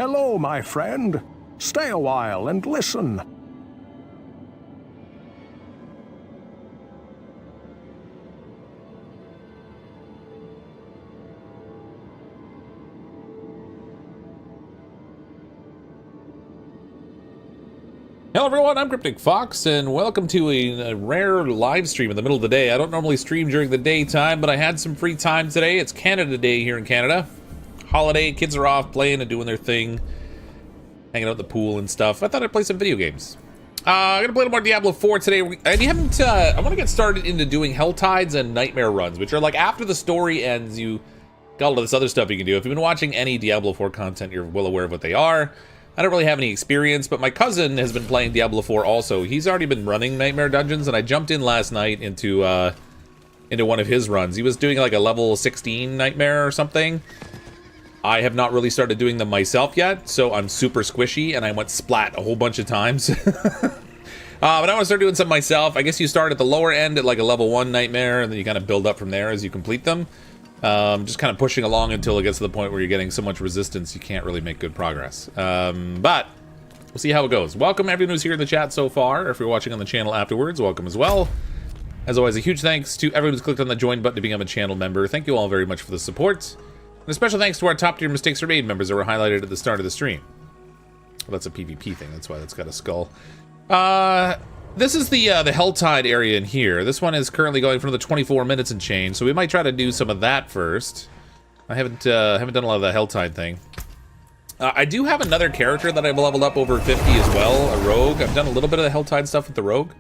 Hello, my friend. Stay a while and listen. Hello everyone, I'm CrypticFox, and welcome to a rare live stream in the middle of the day. I don't normally stream during the daytime, but I had some free time today. It's Canada Day here in Canada. Holiday, kids are off playing and doing their thing, hanging out at the pool and stuff. I thought I'd play some video games. I'm gonna play a little more Diablo 4 today. I want to get started into doing Helltides and Nightmare runs, which are like after the story ends, you got all this other stuff you can do. If you've been watching any Diablo 4 content, you're well aware of what they are. I don't really have any experience, but my cousin has been playing Diablo 4 also. He's already been running Nightmare dungeons, and I jumped in last night into one of his runs. He was doing like a level 16 Nightmare or something. I have not really started doing them myself yet, so I'm super squishy, and I went splat a whole bunch of times. But I want to start doing some myself. I guess you start at the lower end at like a level 1 Nightmare, and then you kind of build up from there as you complete them. Just kind of pushing along until it gets to the point where you're getting so much resistance you can't really make good progress. But we'll see how it goes. Welcome everyone who's here in the chat so far. If you're watching on the channel afterwards, welcome as well. As always, a huge thanks to everyone who's clicked on the join button to become a channel member. Thank you all very much for the support. And a special thanks to our top tier Mistakes Are Made members that were highlighted at the start of the stream. Well, that's a PvP thing, that's why that's got a skull. This is the Helltide area in here. This one is currently going for another 24 minutes and change, so we might try to do some of that first. I haven't done a lot of the Helltide thing. I do have another character that I've leveled up over 50 as well, a rogue. I've done a little bit of the Helltide stuff with the rogue.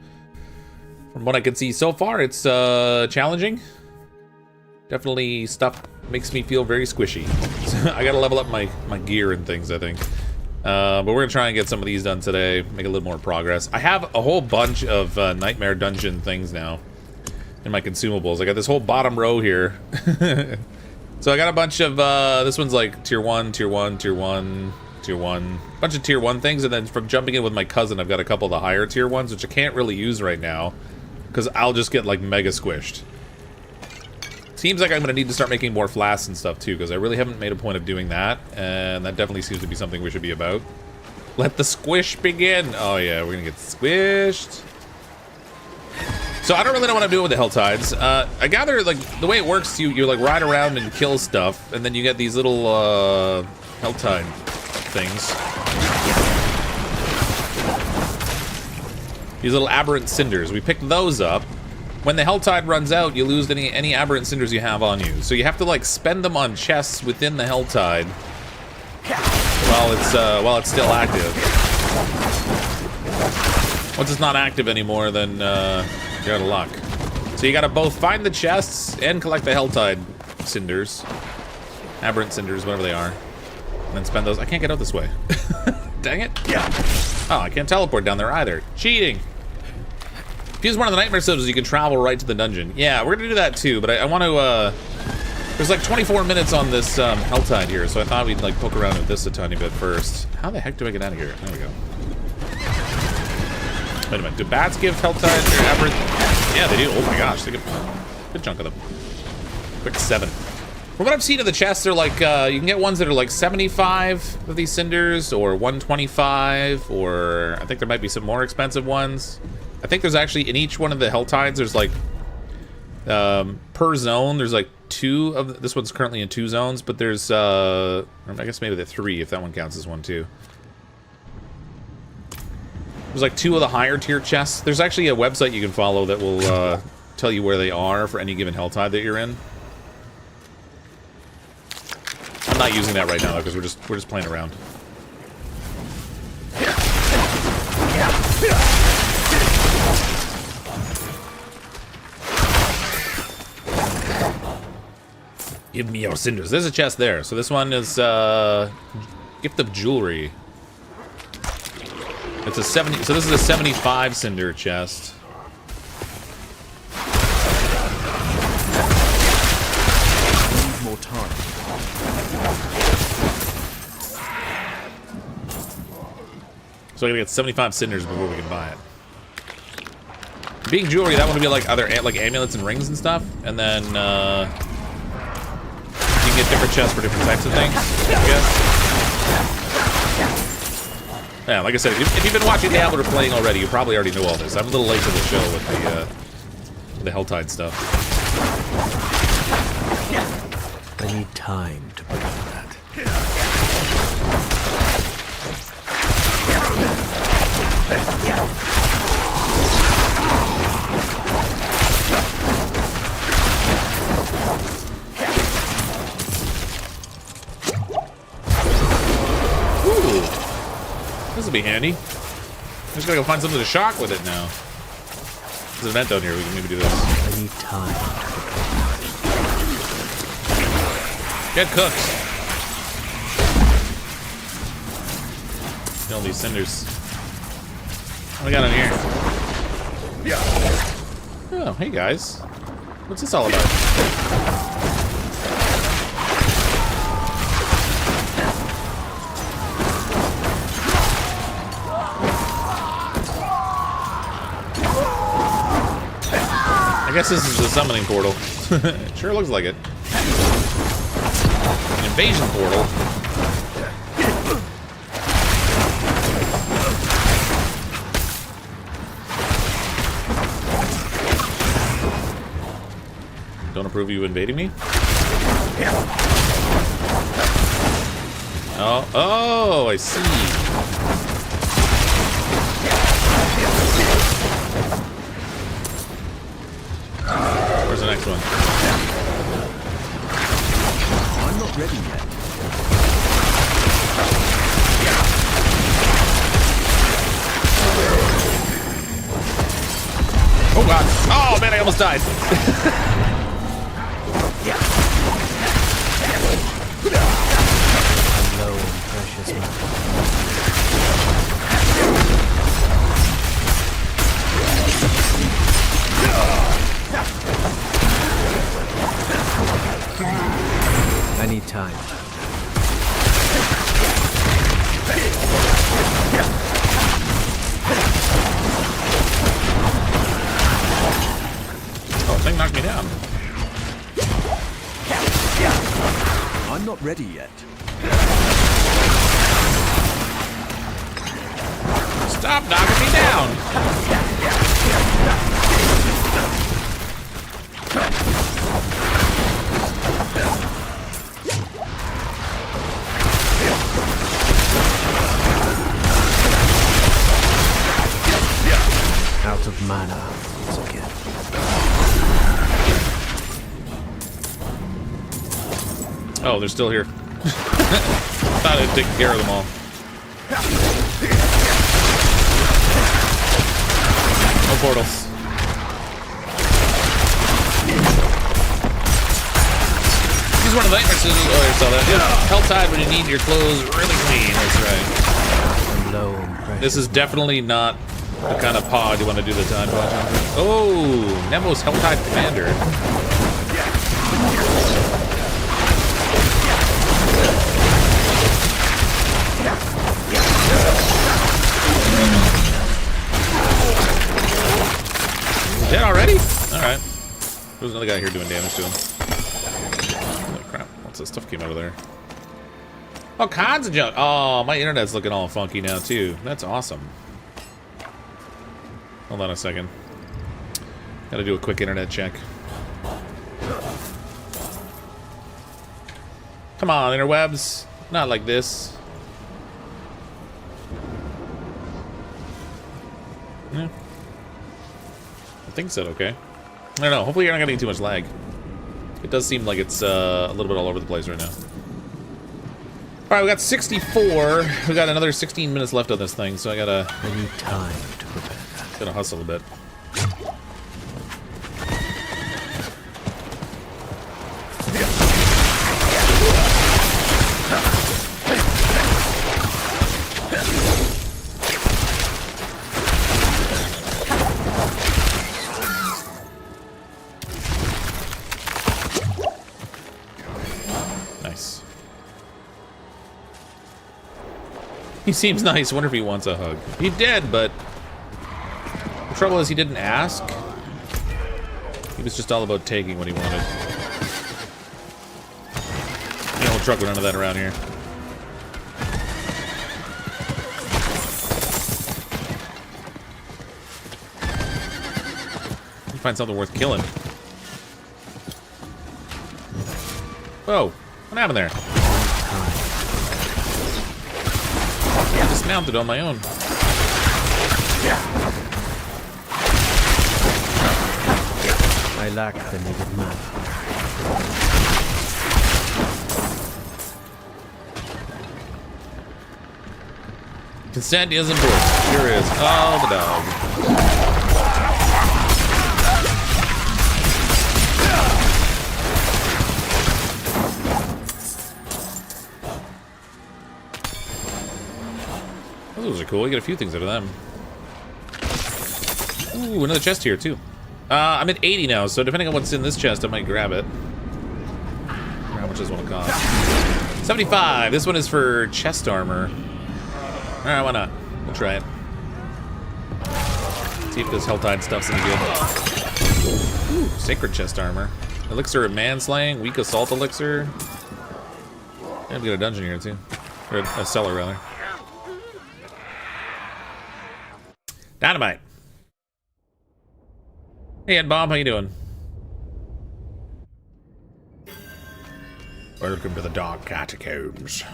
From what I can see so far, it's challenging. Definitely stuff makes me feel very squishy. So I gotta level up my gear and things, I think. But we're gonna try and get some of these done today, make a little more progress. I have a whole bunch of Nightmare Dungeon things now in my consumables. I got this whole bottom row here. So I got a bunch of, this one's like tier 1, tier 1, tier 1, tier 1. Bunch of tier 1 things, and then from jumping in with my cousin, I've got a couple of the higher tier 1s, which I can't really use right now, because I'll just get like mega squished. Seems like I'm going to need to start making more flasks and stuff too, because I really haven't made a point of doing that, and that definitely seems to be something we should be about. Let the squish begin! Oh yeah, we're going to get squished. So I don't really know what I'm doing with the Helltides. I gather, like, the way it works, you like ride around and kill stuff, and then you get these little Helltide things. These little aberrant cinders. We picked those up. When the Helltide runs out, you lose any aberrant cinders you have on you. So you have to like spend them on chests within the Helltide while it's still active. Once it's not active anymore, then you're out of luck. So you gotta both find the chests and collect the Helltide cinders, aberrant cinders, whatever they are, and then spend those. I can't get out this way. Dang it! Yeah. Oh, I can't teleport down there either. Cheating. If you use one of the Nightmare subs, you can travel right to the dungeon. Yeah, we're gonna do that too, but I want to, there's like 24 minutes on this Helltide here, so I thought we'd like poke around with this a tiny bit first. How the heck do I get out of here? There we go. Wait a minute, do bats give Helltide their aberrant? Yeah, they do. Oh my gosh, they give a good chunk of them. Quick 7. From what I've seen of the chests, they're like, you can get ones that are like 75 of these cinders, or 125, or I think there might be some more expensive ones. I think there's actually, in each one of the Helltides, there's like, per zone, there's like 2 of, this one's currently in 2 zones, but there's, I guess maybe the 3, if that one counts as one too. There's like 2 of the higher tier chests. There's actually a website you can follow that will, tell you where they are for any given Helltide that you're in. I'm not using that right now, because we're just playing around. Give me your cinders. There's a chest there. So this one is gift of jewelry. It's a 70. So this is a 75 cinder chest. Need more time. So I gotta get 75 cinders before we can buy it. Being jewelry, that one would be like other like amulets and rings and stuff, and then you can get different chests for different types of things, I guess. Yeah, like I said, if you've been watching Diablo or playing already, you probably already know all this. I'm a little late to the show with the Helltide stuff. I need time to prepare that. This will be handy. I'm just gotta go find something to shock with it now. There's an event down here. We can maybe do this. I need time to prepare. Get cooked. Kill these cinders. What do we got in here? Oh, hey guys. What's this all about? I guess this is the summoning portal. It sure looks like it. An invasion portal. Don't approve of you invading me? Oh, I see. Where's the next one? I'm not ready yet. Oh god. Oh man, I almost died. Low and precious metal. I need time. Oh, the thing knocked me down. I'm not ready yet. Stop knocking me down. Out of mana once again. Oh, they're still here. Thought I'd take care of them all. No portals. He's one of the nightmares. Oh, I saw that. Yeah. Helltide when you need your clothes really clean. That's right. And low and precious. This is definitely not the kind of pod you want to do the time pod on. Oh, Nemo's Helltide Commander. Dead already? Alright. There's another guy here doing damage to him. Oh crap. Lots of stuff came out of there. All kinds of junk. Oh, my internet's looking all funky now too. That's awesome. Hold on a second. Gotta do a quick internet check. Come on, interwebs. Not like this. Yeah. I think so, okay. I don't know. Hopefully you're not getting too much lag. It does seem like it's a little bit all over the place right now. Alright, we got 64. We got another 16 minutes left on this thing, so I need time to prepare that. gotta hustle a bit. Nice. He seems nice. Wonder if he wants a hug. He did, but the trouble is he didn't ask. He was just all about taking what he wanted. The old truck with none of that around here. find something worth killing. Whoa, what happened there? I dismounted on my own. I lack the needed mana. Consent is important. Sure is. Oh, the dog. Those are cool. You get a few things out of them. Ooh, another chest here, too. I'm at 80 now, so depending on what's in this chest, I might grab it. How much does one cost? 75. This one is for chest armor. Alright, why not? We'll try it. See if this Helltide stuff's any good. Ooh, sacred chest armor. Elixir of manslaying, weak assault elixir. And we got a dungeon here too. Or a cellar rather. Dynamite. Hey Ed Bomb, how you doing? Welcome to the Dark Catacombs.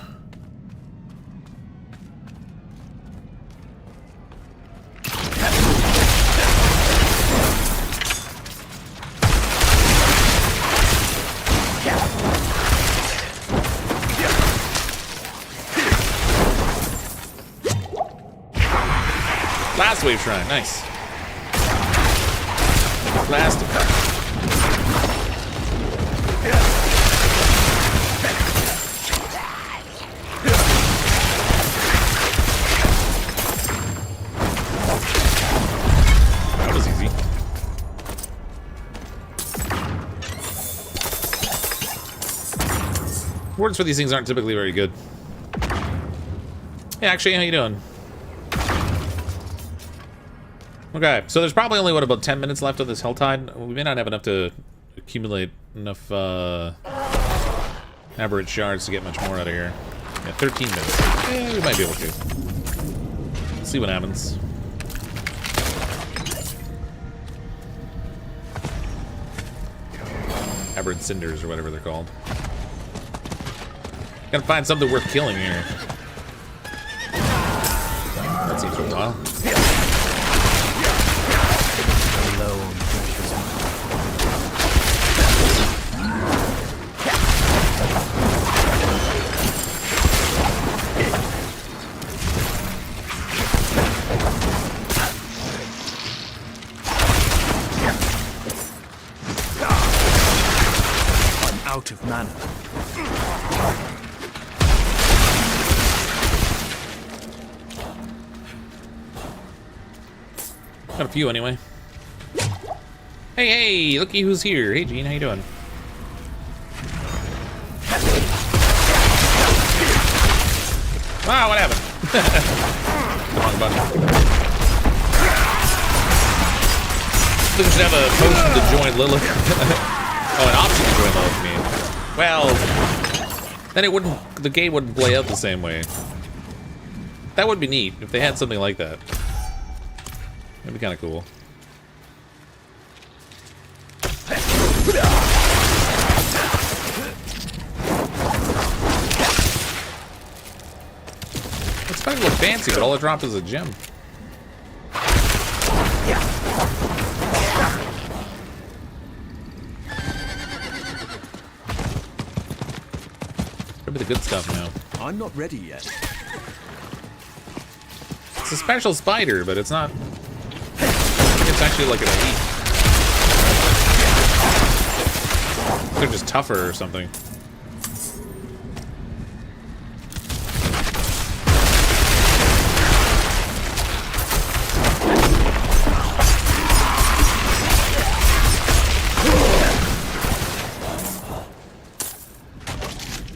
Last wave shrine, nice. Last effect. That was easy. Words for these things aren't typically very good. Hey, actually, how you doing? Okay, so there's probably only, what, about 10 minutes left of this Helltide? We may not have enough to accumulate enough aberrant shards to get much more out of here. Yeah, 13 minutes. Yeah, we might be able to. Let's see what happens. Aberrant cinders, or whatever they're called. Gotta find something worth killing here. That seems worthwhile. Low on precious I'm out of mana. Got a few anyway. Hey, hey, looky who's here. Hey, Gene, how you doing? Wow, what happened? Wrong button. I think I should have a potion to join Lilith. Oh, an option to join Lilith, I mean. Well, then it wouldn't, the game wouldn't play out the same way. That would be neat if they had something like that. That'd be kind of cool. It's starting to look fancy, but all it dropped is a gem. Could be the good stuff now. I'm not ready yet. It's a special spider, but it's not. I think it's actually like an elite. They're just tougher or something.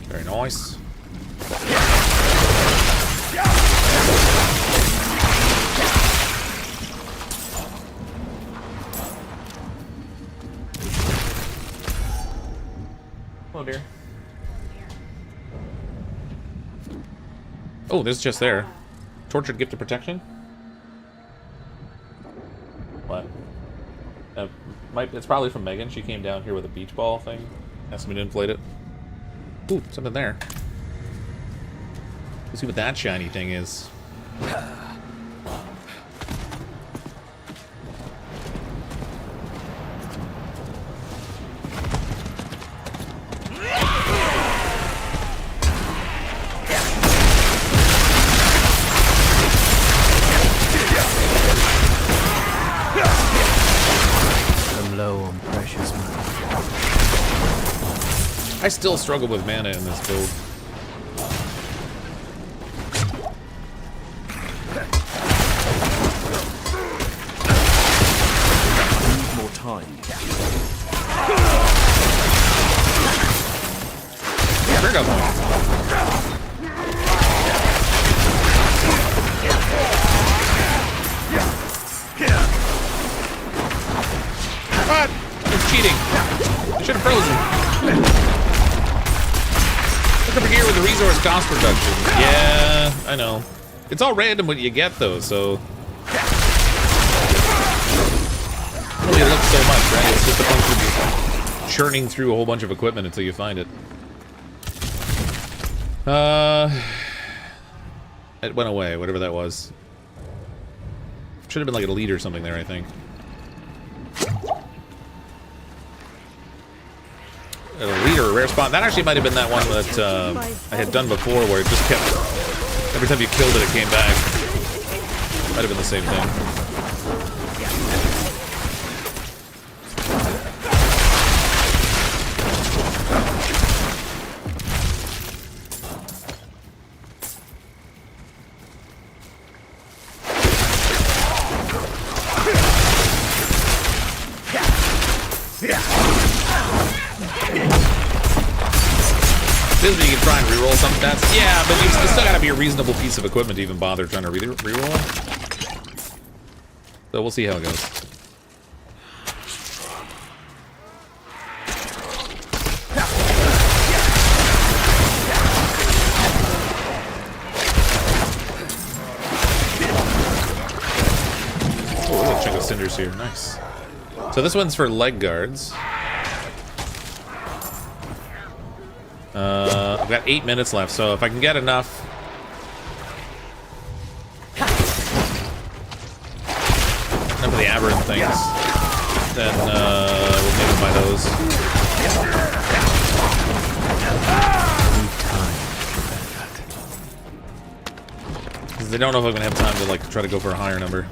Very nice. Hello, dear. Oh, there's just there. Tortured gift of protection? What? It's probably from Megan. She came down here with a beach ball thing. Asked me to inflate it. Ooh, something there. Let's see what that shiny thing is. I'm low on precious mana. I still struggle with mana in this build. Need more time. Trigger point. What? It's cheating. I should have frozen. Look over here with the resource cost reduction. Yeah, I know. It's all random what you get though, so really it looks so much, right? It's just a bunch of just churning through a whole bunch of equipment until you find it. It went away, whatever that was. Should have been like an elite or something there, I think. An elite or a rare spot. That actually might have been that one that I had done before where it just kept... Every time you killed it, it came back. Might have been the same thing. You can try and reroll some stats. Yeah, but you still gotta be a reasonable piece of equipment to even bother trying to reroll. So we'll see how it goes. Oh, a little chunk of cinders here. Nice. So this one's for leg guards. I've got 8 minutes left, so if I can get enough... Enough of the aberrant things, then we'll maybe buy those. Because they don't know if I'm going to have time to like try to go for a higher number.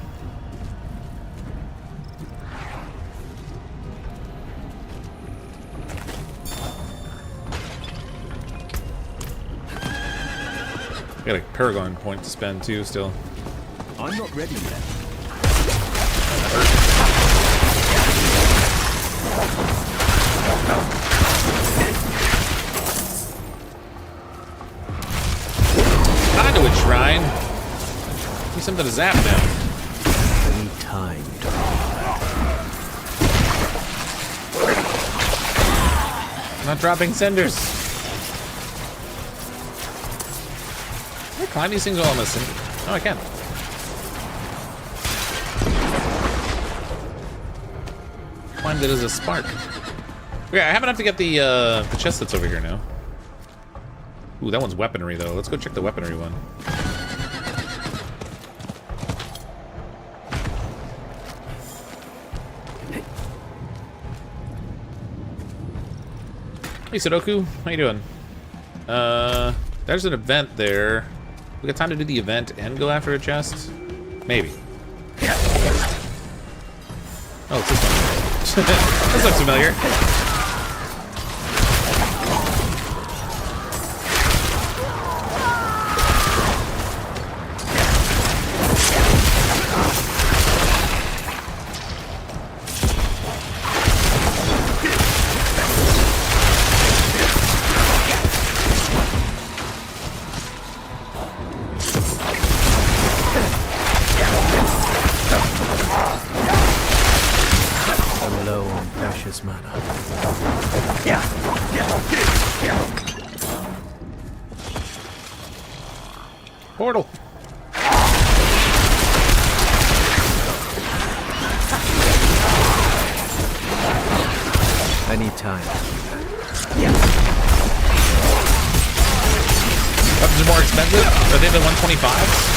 I got a Paragon point to spend too, still. I'm not ready yet. Conduit Shrine. Need something to zap now. I need time to I'm not dropping cinders. Can I climb these things while I'm a cinder? Oh, I can. Climbed it as a spark. Okay, I have enough to get the chest that's over here now. Ooh, that one's weaponry though. Let's go check the weaponry one. Hey Sudoku, how you doing? There's an event there. We got time to do the event and go after a chest? Maybe. Oh, it's this one. This looks familiar. Portal. I need time. Weapons are more expensive? Are they the 125s?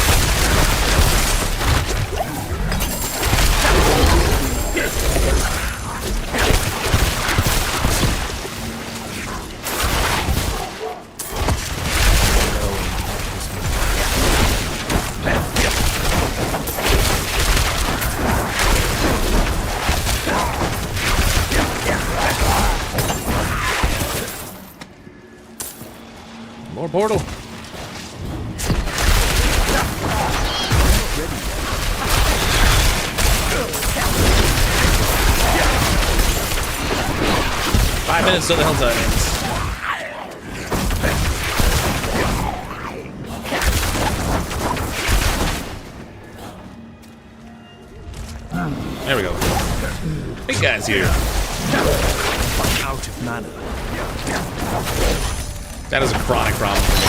More portal. Five minutes till the Helltide ends. There we go. Big guy's here. Out of mana. That is a chronic problem for me.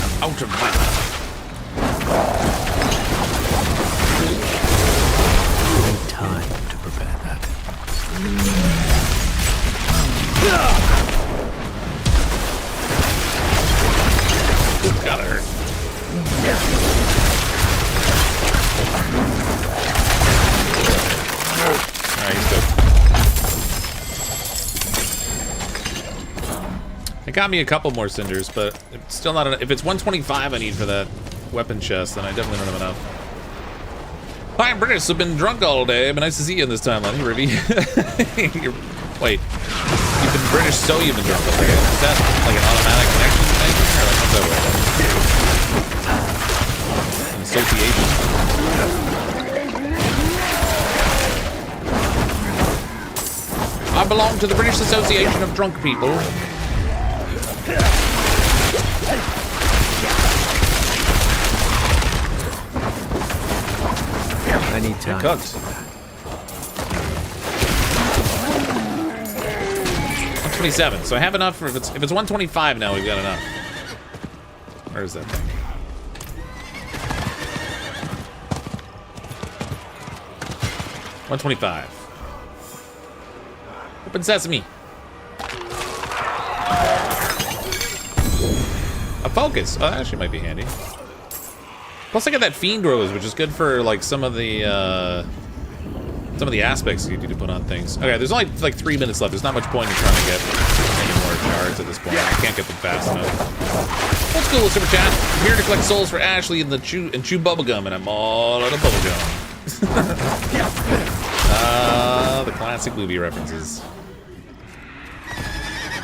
I'm out of mana. I need time to prepare that. Gotta hurt. Alright, he's good. It got me a couple more cinders, but it's still not enough. If it's 125 I need for that weapon chest, then I definitely don't have enough. Hi, I'm British. I've been drunk all day, but nice to see you in this timeline. Hey, Ruby. Wait, you've been British, so you've been drunk all day. Is that like an automatic connection thing, or like, how's that work? An association? I belong to the British Association of Drunk People. I need time. Cooked. 127. So I have enough for if it's 125 now, we've got enough. Where is that thing? $125. Open sesame. A focus. Oh, that actually might be handy. Plus, I got that Fiend Rose, which is good for like some of the aspects you need to put on things. Okay, there's only like 3 minutes left. There's not much point in trying to get any more shards at this point. I can't get them fast enough. Old school super chat. I'm here to collect souls for Ashley and chew bubblegum, and I'm all out of bubblegum. The classic movie references.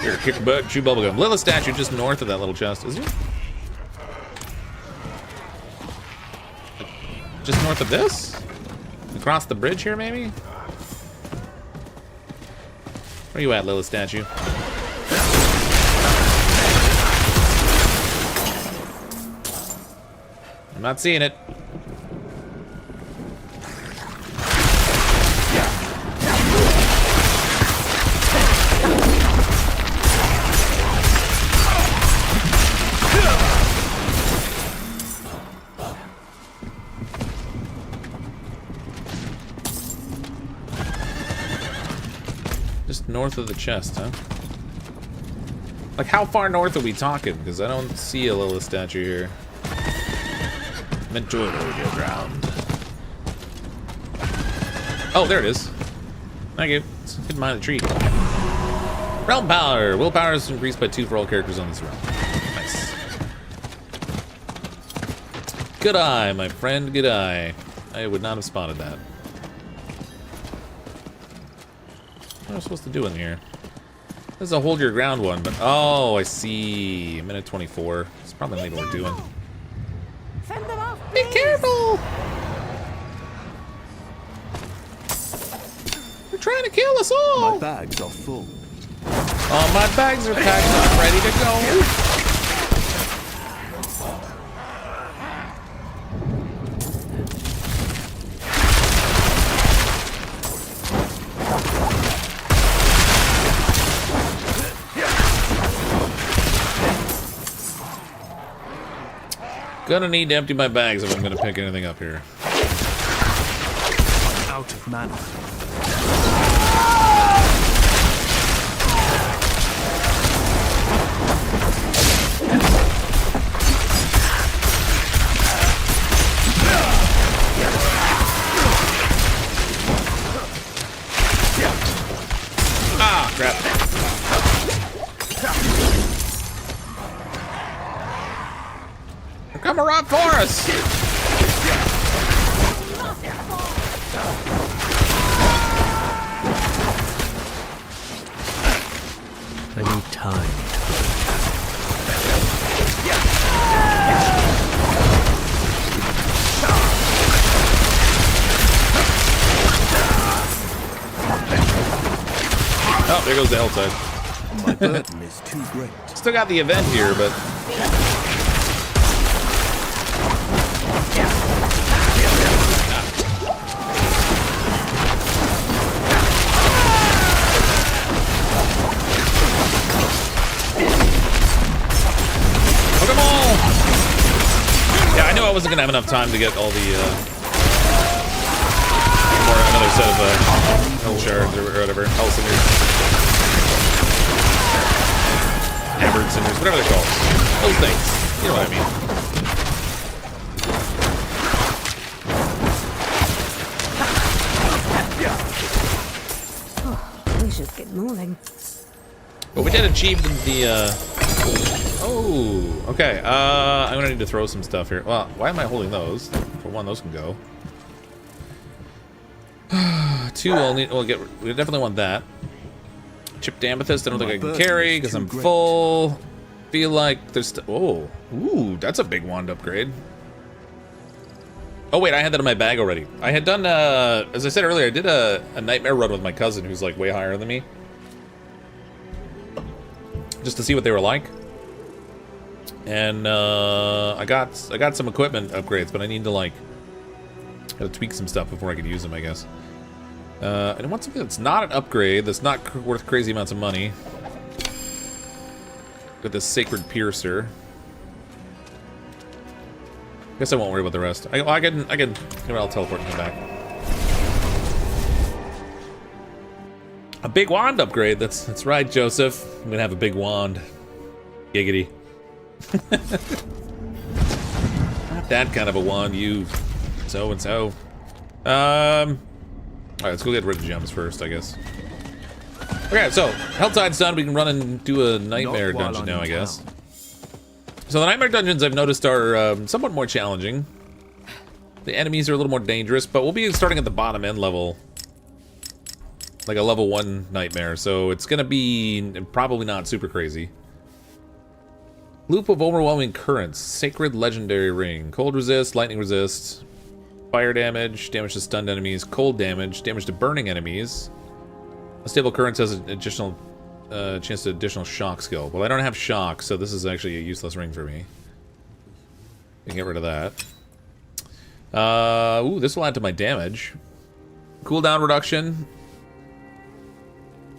Here, kick your butt, chew bubblegum. Lilith statue just north of that little chest, is it? Just north of this? Across the bridge here, maybe? Where you at, Lilith statue? I'm not seeing it. Just north of the chest, huh? Like, how far north are we talking? Because I don't see a Lilith statue here. Meant to avoid your ground. Oh, there it is. Thank you. Let's get behind the tree. Realm power. Willpower is increased by 2 for all characters on this realm. Nice. Good eye, my friend. Good eye. I would not have spotted that. What am I supposed to do in here? This is a hold your ground one, but oh, I see. A minute 24. It's probably not what we're doing. Send them off, Be please. careful! They're trying to kill us all! My bags are full. Oh, my bags are packed up, ready to go. Gonna need to empty my bags if I'm gonna pick anything up here. Out of mana. crap. They're coming right for us! I need time. Oh, there goes the Helltide. My burden is too great. Still got the event here, but... Oh, come on! Yeah, I knew I wasn't gonna have enough time to get all the, or another set of, Hell Shards or whatever, Hell Cinders. Hammered Cinders, whatever they're called. Those things. You know what I mean. We should get moving. But we did achieve the, Oh, okay. I'm gonna need to throw some stuff here. Well, why am I holding those? For one, those can go. Two, we definitely want that. Chipped Amethyst, I don't think I can carry because I'm full. Feel like there's... Oh, ooh, that's a big wand upgrade. Oh wait, I had that in my bag already. I had done, as I said earlier, I did a nightmare run with my cousin who's like way higher than me. Just to see what they were like. And I got some equipment upgrades, but I need to like gotta tweak some stuff before I could use them, I guess. And I want something that's not an upgrade, that's not worth crazy amounts of money. Got this Sacred Piercer. Guess I won't worry about the rest. I can. I'll teleport and come back. A big wand upgrade. That's right, Joseph. I'm gonna have a big wand. Giggity. Not that kind of a wand, you so and so. Alright, let's go get rid of gems first, I guess. Okay, so Helltide's done. We can run and do a nightmare dungeon now, I guess. So the nightmare dungeons I've noticed are somewhat more challenging. The enemies are a little more dangerous, but we'll be starting at the bottom end level. Like a level 1 nightmare, so it's gonna be probably not super crazy. Loop of overwhelming currents, sacred legendary ring, cold resist, lightning resist, fire damage, damage to stunned enemies, cold damage, damage to burning enemies. Unstable currents has an additional chance to additional shock skill. Well, I don't have shock, so this is actually a useless ring for me. You can get rid of that. Ooh, this will add to my damage. Cooldown reduction.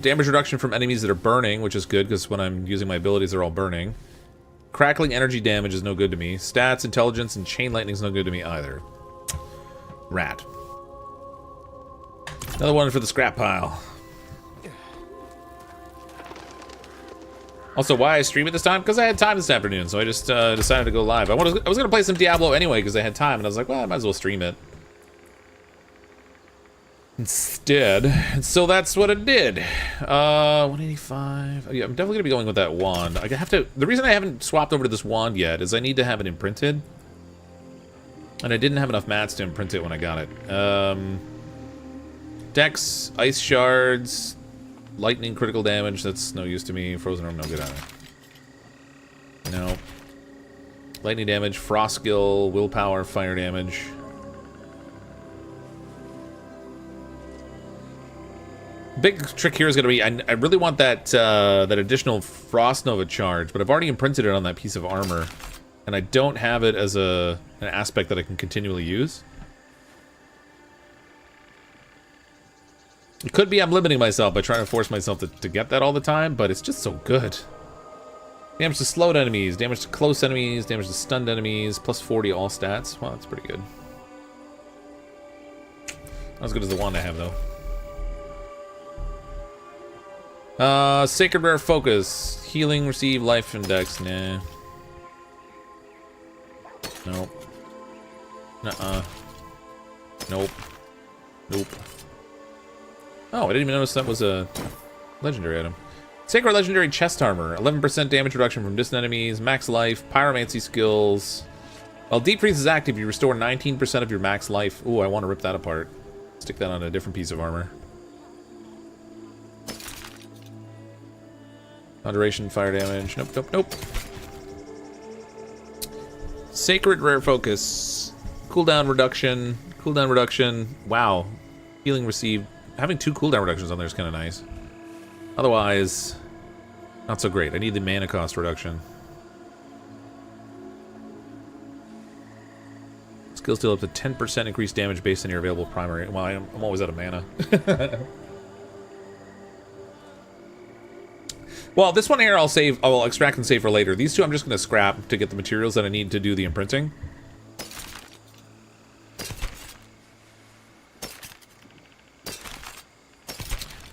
Damage reduction from enemies that are burning, which is good, because when I'm using my abilities, they're all burning. Crackling energy damage is no good to me. Stats, intelligence, and chain lightning is no good to me either. Rat. Another one for the scrap pile. Also, why I stream it this time? Because I had time this afternoon, so I just decided to go live. I was going to play some Diablo anyway, because I had time, and I was like, well, I might as well stream it. Instead, and so that's what it did. 185. Yeah, I'm definitely gonna be going with that wand. I have to. The reason I haven't swapped over to this wand yet is I need to have it imprinted, and I didn't have enough mats to imprint it when I got it. Dex, ice shards, lightning, critical damage. That's no use to me. Frozen arm, no good either. No. Lightning damage, frost skill, willpower, fire damage. Big trick here is going to be, I really want that that additional Frost Nova charge, but I've already imprinted it on that piece of armor, and I don't have it as an aspect that I can continually use. It could be I'm limiting myself by trying to force myself to get that all the time, but it's just so good. Damage to slowed enemies, damage to close enemies, damage to stunned enemies, plus 40 all stats. Wow, that's pretty good. Not as good as the wand I have, though. Sacred Rare Focus. Healing, receive, life index. Nah. Nope. Nuh-uh. Nope. Nope. Oh, I didn't even notice that was a Legendary item. Sacred Legendary Chest Armor. 11% damage reduction from distant enemies. Max life. Pyromancy skills. While Deep Freeze is active, you restore 19% of your max life. Ooh, I want to rip that apart. Stick that on a different piece of armor. Non-duration fire damage. Nope, nope, nope. Sacred Rare Focus. Cooldown reduction. Cooldown reduction. Wow. Healing received. Having 2 cooldown reductions on there is kind of nice. Otherwise, not so great. I need the mana cost reduction. Skills deal up to 10% increased damage based on your available primary. Well, I'm always out of mana. Well, this one here I'll extract and save for later. These two I'm just going to scrap to get the materials that I need to do the imprinting.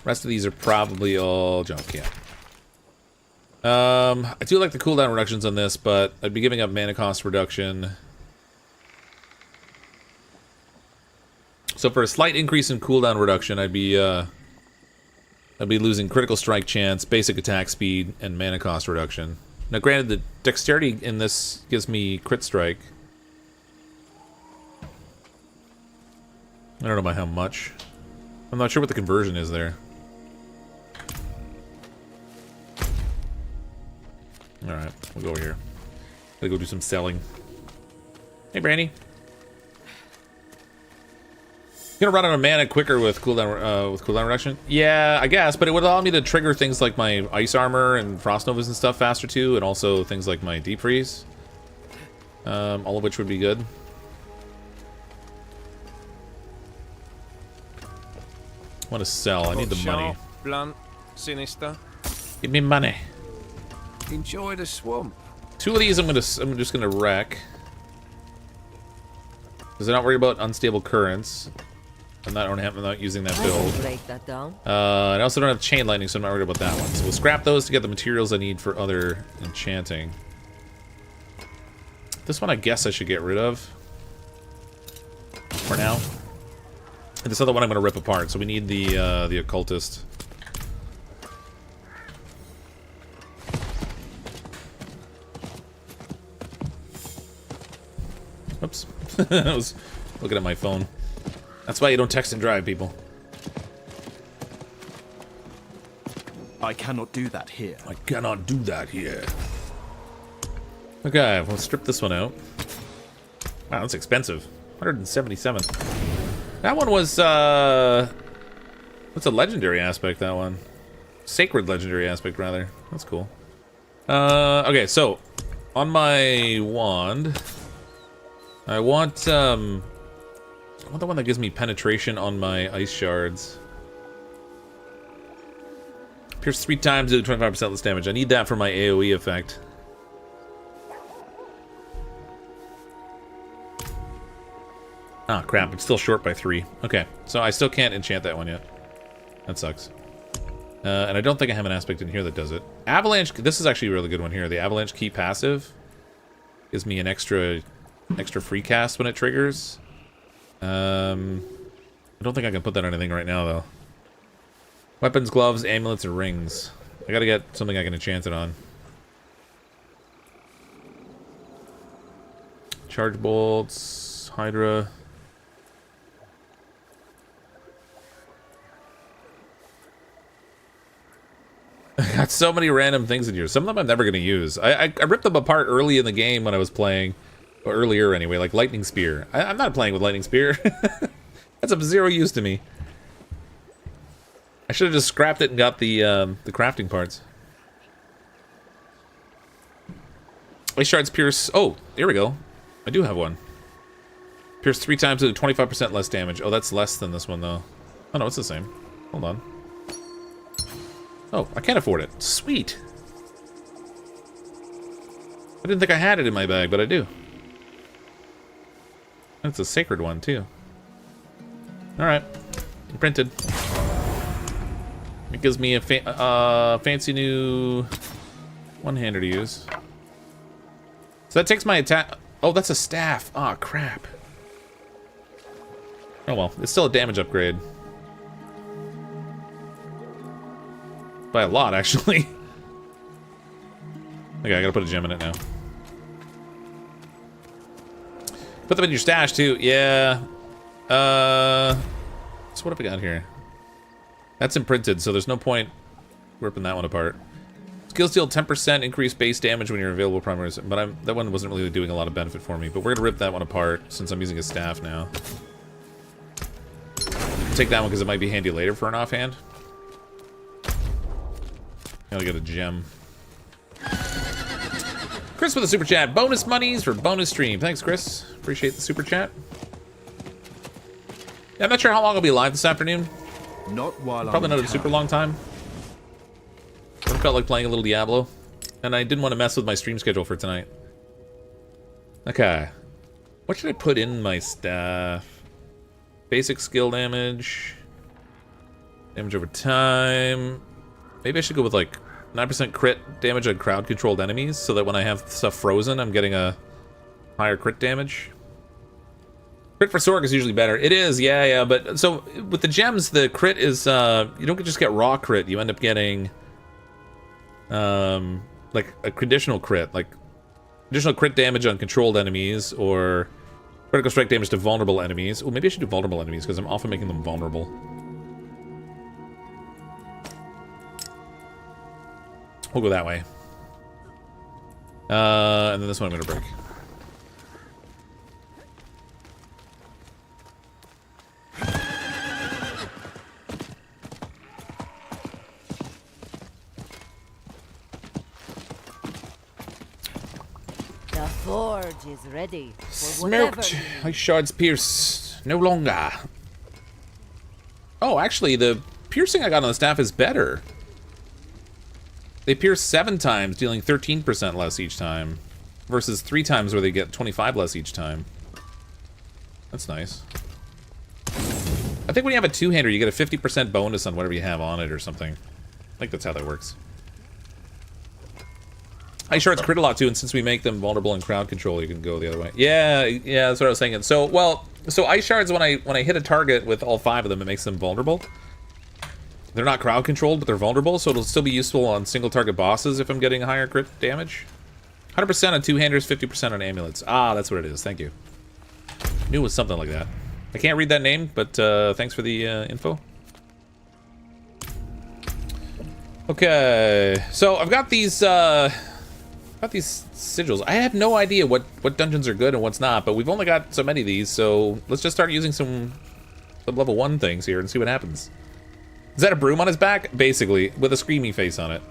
Rest of these are probably all junk, yeah. I do like the cooldown reductions on this, but I'd be giving up mana cost reduction. So for a slight increase in cooldown reduction, I'd be losing critical strike chance, basic attack speed, and mana cost reduction. Now, granted, the dexterity in this gives me crit strike. I don't know by how much. I'm not sure what the conversion is there. Alright, we'll go over here. Gotta go do some selling. Hey, Brandy. Gonna run out of mana quicker with cooldown reduction? Yeah, I guess, but it would allow me to trigger things like my ice armor and frost novas and stuff faster too, and also things like my deep freeze. All of which would be good. I want to sell. I need the money. Blunt, sinister. Give me money. Enjoy the swamp. 2 of these I'm just gonna wreck. Because I'm not worried about unstable currents. I'm not using that build. Break that down. I also don't have chain lightning, so I'm not worried about that one. So we'll scrap those to get the materials I need for other enchanting. This one I guess I should get rid of. For now. And this other one I'm gonna rip apart, so we need the occultist. Oops. I was looking at my phone. That's why you don't text and drive, people. I cannot do that here. I cannot do that here. Okay, we'll strip this one out. Wow, that's expensive. 177. That one was, what's a legendary aspect, that one? Sacred legendary aspect, rather. That's cool. Okay, so, on my wand, I want the one that gives me penetration on my ice shards. Pierce 3 times, do 25% less damage. I need that for my AoE effect. Ah, crap. It's still short by 3. Okay, so I still can't enchant that one yet. That sucks. And I don't think I have an aspect in here that does it. Avalanche, this is actually a really good one here. The Avalanche Key passive gives me an extra free cast when it triggers. I don't think I can put that on anything right now, though. Weapons, gloves, amulets, and rings. I gotta get something I can enchant it on. Charge bolts, Hydra. I got so many random things in here. Some of them I'm never gonna use. I ripped them apart early in the game when I was playing. Or earlier, anyway, like Lightning Spear. I'm not playing with Lightning Spear. That's of 0 use to me. I should have just scrapped it and got the crafting parts. Ice shards pierce. Oh, here we go. I do have one. Pierce 3 times to 25% less damage. Oh, that's less than this one, though. Oh, no, it's the same. Hold on. Oh, I can't afford it. Sweet. I didn't think I had it in my bag, but I do. That's a sacred one, too. Alright. Printed. It gives me a fancy new one-hander to use. So that takes my attack... Oh, that's a staff. Aw, crap. Oh well, it's still a damage upgrade. By a lot, actually. Okay, I gotta put a gem in it now. Put them in your stash, too. Yeah. So what have we got here? That's imprinted, so there's no point ripping that one apart. Skills deal 10% increased base damage when you're available primaries, but that one wasn't really doing a lot of benefit for me. But we're gonna rip that one apart since I'm using a staff now. Take that one because it might be handy later for an offhand. Gotta get a gem. Chris with a super chat. Bonus monies for bonus stream. Thanks, Chris. Appreciate the super chat. Yeah, I'm not sure how long I'll be live this afternoon. Not while Probably I'm not in a super town. long time. I felt like playing a little Diablo. And I didn't want to mess with my stream schedule for tonight. Okay. What should I put in my staff? Basic skill damage. Damage over time. Maybe I should go with like 9% crit damage on crowd-controlled enemies, so that when I have stuff frozen, I'm getting a higher crit damage. Crit for Sorg is usually better. It is, yeah, but so with the gems, the crit is, you don't just get raw crit, you end up getting, like a conditional crit, like additional crit damage on controlled enemies, or critical strike damage to vulnerable enemies. Oh, maybe I should do vulnerable enemies, because I'm often making them vulnerable. We'll go that way. And then this one I'm gonna break. The forge is ready for whatever. Smoked. Ice shards pierce. No longer. Oh, actually, the piercing I got on the staff is better. They pierce 7 times, dealing 13% less each time, versus 3 times where they get 25 less each time. That's nice. I think when you have a two-hander, you get a 50% bonus on whatever you have on it or something. I think that's how that works. Ice shards crit a lot too, and since we make them vulnerable in crowd control, you can go the other way. Yeah, that's what I was thinking. So, so ice shards, when I hit a target with all 5 of them, it makes them vulnerable. They're not crowd controlled, but they're vulnerable, so it'll still be useful on single target bosses if I'm getting higher crit damage. 100% on two-handers, 50% on amulets. Ah, that's what it is. Thank you. Knew it was something like that. I can't read that name, but thanks for the info. Okay, so I've got these sigils. I have no idea what dungeons are good and what's not, but we've only got so many of these, so let's just start using some level 1 things here and see what happens. Is that a broom on his back? Basically, with a screamy face on it.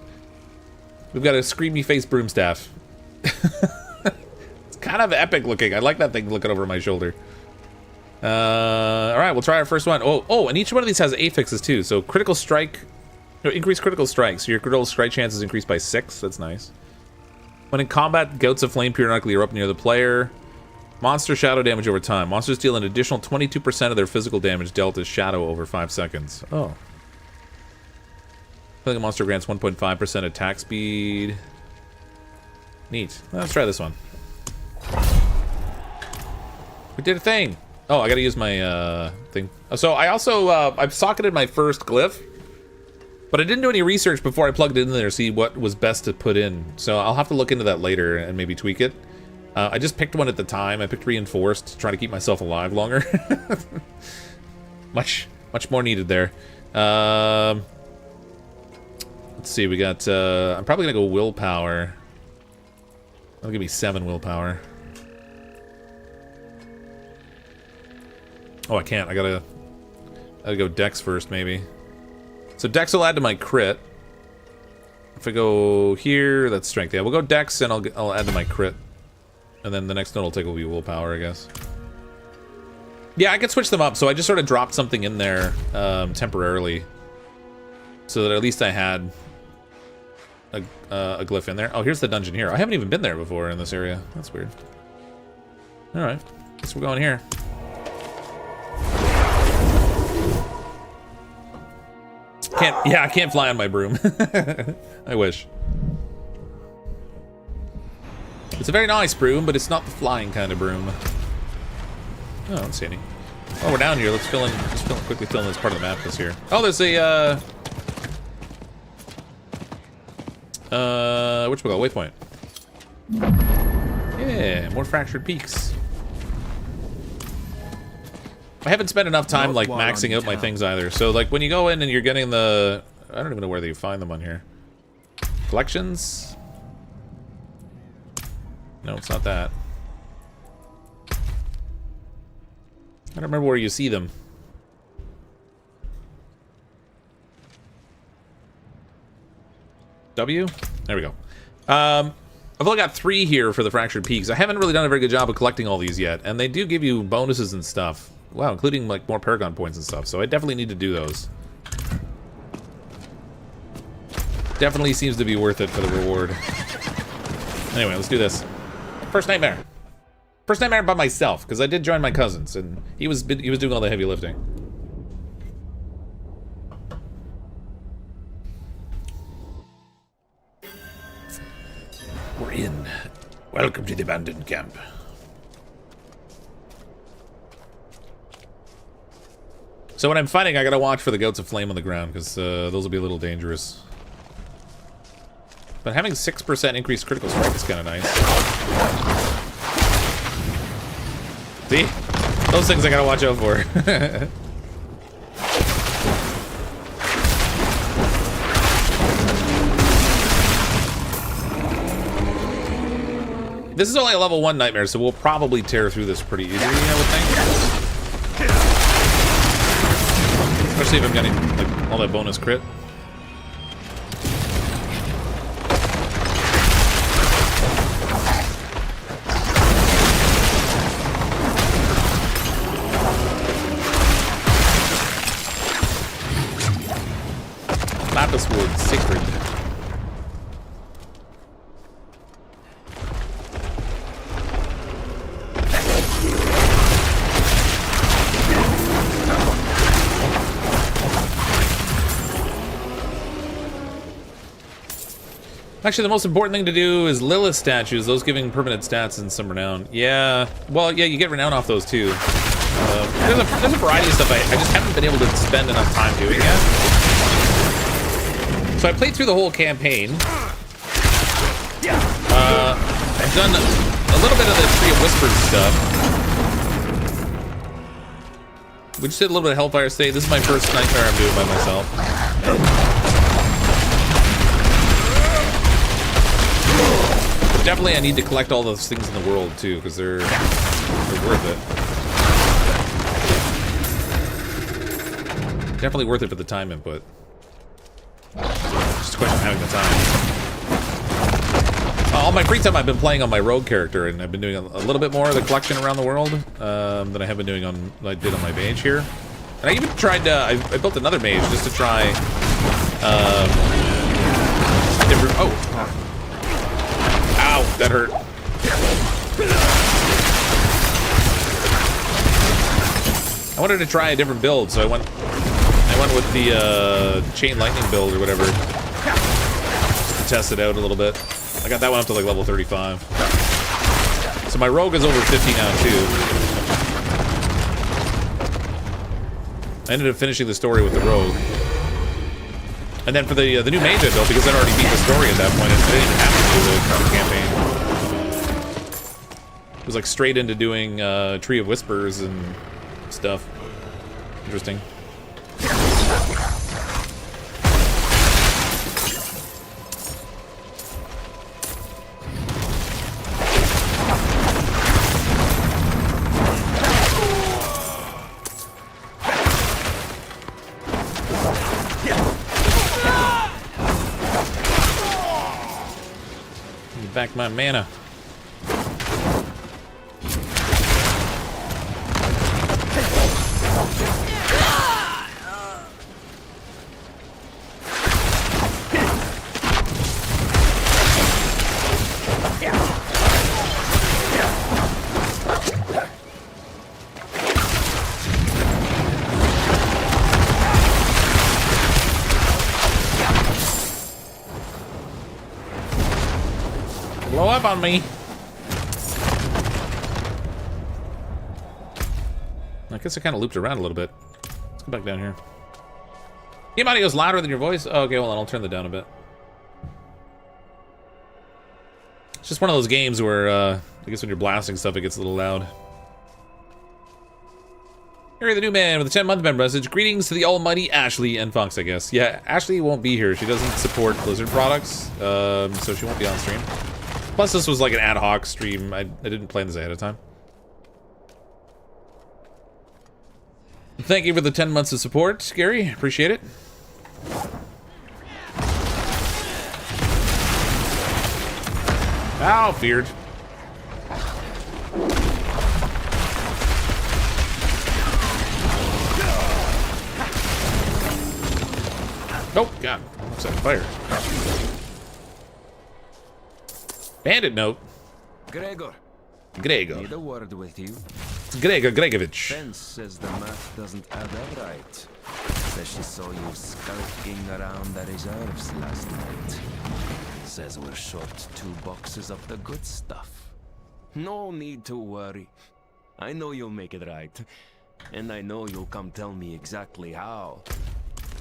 We've got a screamy face broom staff. It's kind of epic looking. I like that thing looking over my shoulder. Alright, we'll try our first one. Oh, and each one of these has affixes too. So critical strike, no, increase critical strike. So your critical strike chance is increased by 6. That's nice. When in combat, gouts of flame periodically erupt near the player. Monster shadow damage over time. Monsters deal an additional 22% of their physical damage dealt as shadow over 5 seconds. Oh. I think a monster grants 1.5% attack speed. Neat. Let's try this one. We did a thing. Oh, I gotta use my thing. So I also I've socketed my first glyph, but I didn't do any research before I plugged it in there to see what was best to put in. So I'll have to look into that later and maybe tweak it. I just picked one at the time. I picked reinforced to try to keep myself alive longer. much more needed there. Let's see, we got, I'm probably gonna go willpower. That'll give me 7 willpower. Oh, I can't, I gotta go dex first, maybe. So dex will add to my crit. If I go here, that's strength. Yeah, we'll go dex and I'll add to my crit. And then the next one I'll take will be willpower, I guess. Yeah, I could switch them up, so I just sort of dropped something in there temporarily. So that at least I had a glyph in there. Oh, here's the dungeon here. I haven't even been there before in this area. That's weird. Alright, guess we're going here. I can't fly on my broom. I wish. It's a very nice broom, but it's not the flying kind of broom. Oh, I don't see any. Oh, we're down here. Let's quickly fill in this part of the map that's here. Oh, there's a Whatchamacallit, waypoint. Yeah, more fractured peaks. I haven't spent enough time, like, maxing out my things either. So, like, when you go in and you're getting the... I don't even know where you find them on here. Collections? No, it's not that. I don't remember where you see them. W? There we go. I've only got 3 here for the Fractured Peaks. I haven't really done a very good job of collecting all these yet, and they do give you bonuses and stuff. Wow, including, like, more Paragon points and stuff, so I definitely need to do those. Definitely seems to be worth it for the reward. Anyway, let's do this. First nightmare. First nightmare by myself, because I did join my cousins, and he was doing all the heavy lifting. We're in. Welcome to the abandoned camp. So when I'm fighting, I gotta watch for the goats of flame on the ground, because those will be a little dangerous. But having 6% increased critical strike is kind of nice. See? Those things I gotta watch out for. This is only a level 1 nightmare, so we'll probably tear through this pretty easily, I would think. Especially if I'm getting, like, all that bonus crit. Lapis wood, sacred. Actually, the most important thing to do is Lilith statues, those giving permanent stats and some renown. Yeah, well, yeah, you get renown off those too. There's a variety of stuff I just haven't been able to spend enough time doing yet. So I played through the whole campaign. I've done a little bit of the Tree of Whispers stuff. We just did a little bit of Hellfire State. This is my first nightmare I'm doing by myself. But definitely I need to collect all those things in the world too, because they're worth it. Definitely worth it for the time input. Just a question of having the time. All my free time I've been playing on my rogue character, and I've been doing a little bit more of the collection around the world than I have been doing on I did on my mage here. And I even tried to I built another mage just to try different. Oh, ow, that hurt. I wanted to try a different build, so I went with the chain lightning build or whatever, just to test it out a little bit. I got that one up to like level 35. So my rogue is over 50 now too. I ended up finishing the story with the rogue. And then for the new mage I built, because I'd already beat the story at that point, I didn't even have to do the campaign. It was like straight into doing Tree of Whispers and stuff. Interesting. Back my mana. Blow up on me. I guess I kind of looped around a little bit. Let's go back down here. Game audio's louder than your voice? Oh, okay, hold on, I'll turn that down a bit. just one of those games where, I guess when you're blasting stuff, it gets a little loud. Harry the new man with a 10-month member message. Greetings to the almighty Ashley and Fox, I guess. Yeah, Ashley won't be here. She doesn't support Blizzard products, so she won't be on stream. Plus, this was like an ad hoc stream. I didn't plan this ahead of time. Thank you for the 10 months of support, Gary. Appreciate it. Ow, feared. Oh, God. Looks like fire. Bandit note. Gregor, Gregor. need a word with you. Gregor Gregovich. Ben says the math doesn't add up right. Says she saw you skulking around the reserves last night. Says we're short 2 boxes of the good stuff. No need to worry. I know you'll make it right. And I know you'll come tell me exactly how.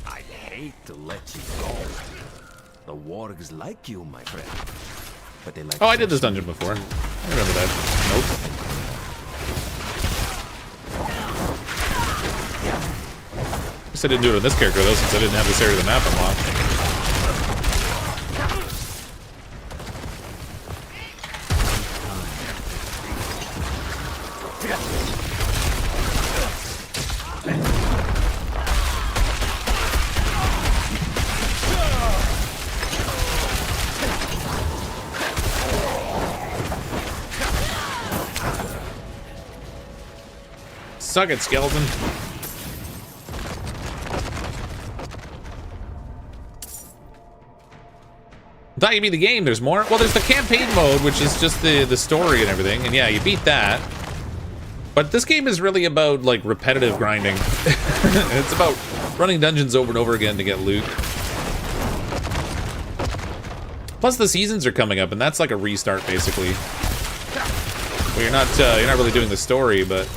I'd hate to let you go. The wargs like you, my friend. But they like Oh, I did this dungeon before. I remember that. Nope. Guess I didn't do it on this character though, since I didn't have this area of the map unlocked. Suck it, skeleton. Thought you beat the game. There's more. Well, there's the campaign mode, which is just the story and everything. And yeah, you beat that. But this game is really about like repetitive grinding. It's about running dungeons over and over again to get loot. Plus, the seasons are coming up, and that's like a restart basically. Well, you're not really doing the story, but.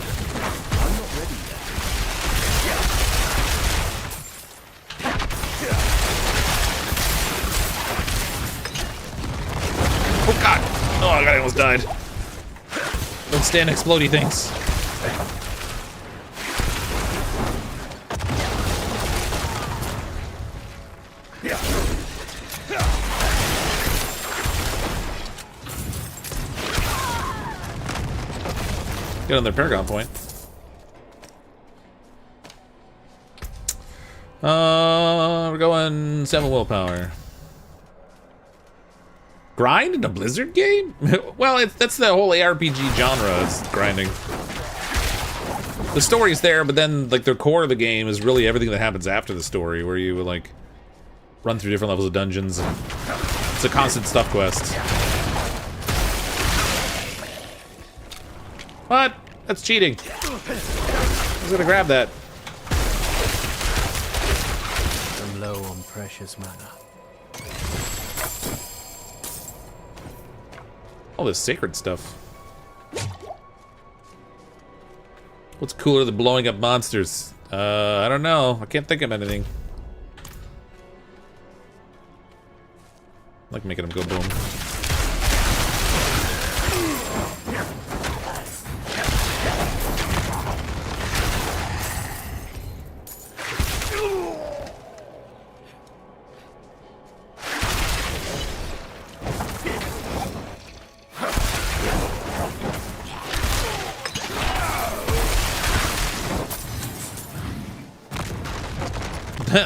Oh god! Oh god, I almost died. Don't stand explodey things. Get on their Paragon point. We're going 7 willpower. Grind in a Blizzard game? Well, that's the whole ARPG genre, it's grinding. The story's there, but then like the core of the game is really everything that happens after the story, where you like run through different levels of dungeons. And it's a constant stuff quest. What? That's cheating. I was gonna grab that. I'm low on precious mana. All this sacred stuff. What's cooler than blowing up monsters? I don't know. I can't think of anything. I like making them go boom.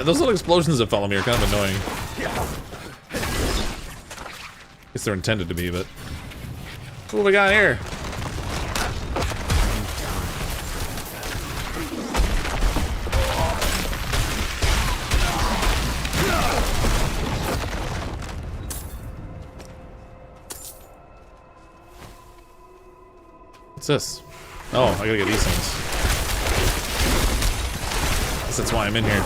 Those little explosions that follow me are kind of annoying. I guess they're intended to be, but... What do we got here? What's this? Oh, I gotta get these things. I guess that's why I'm in here.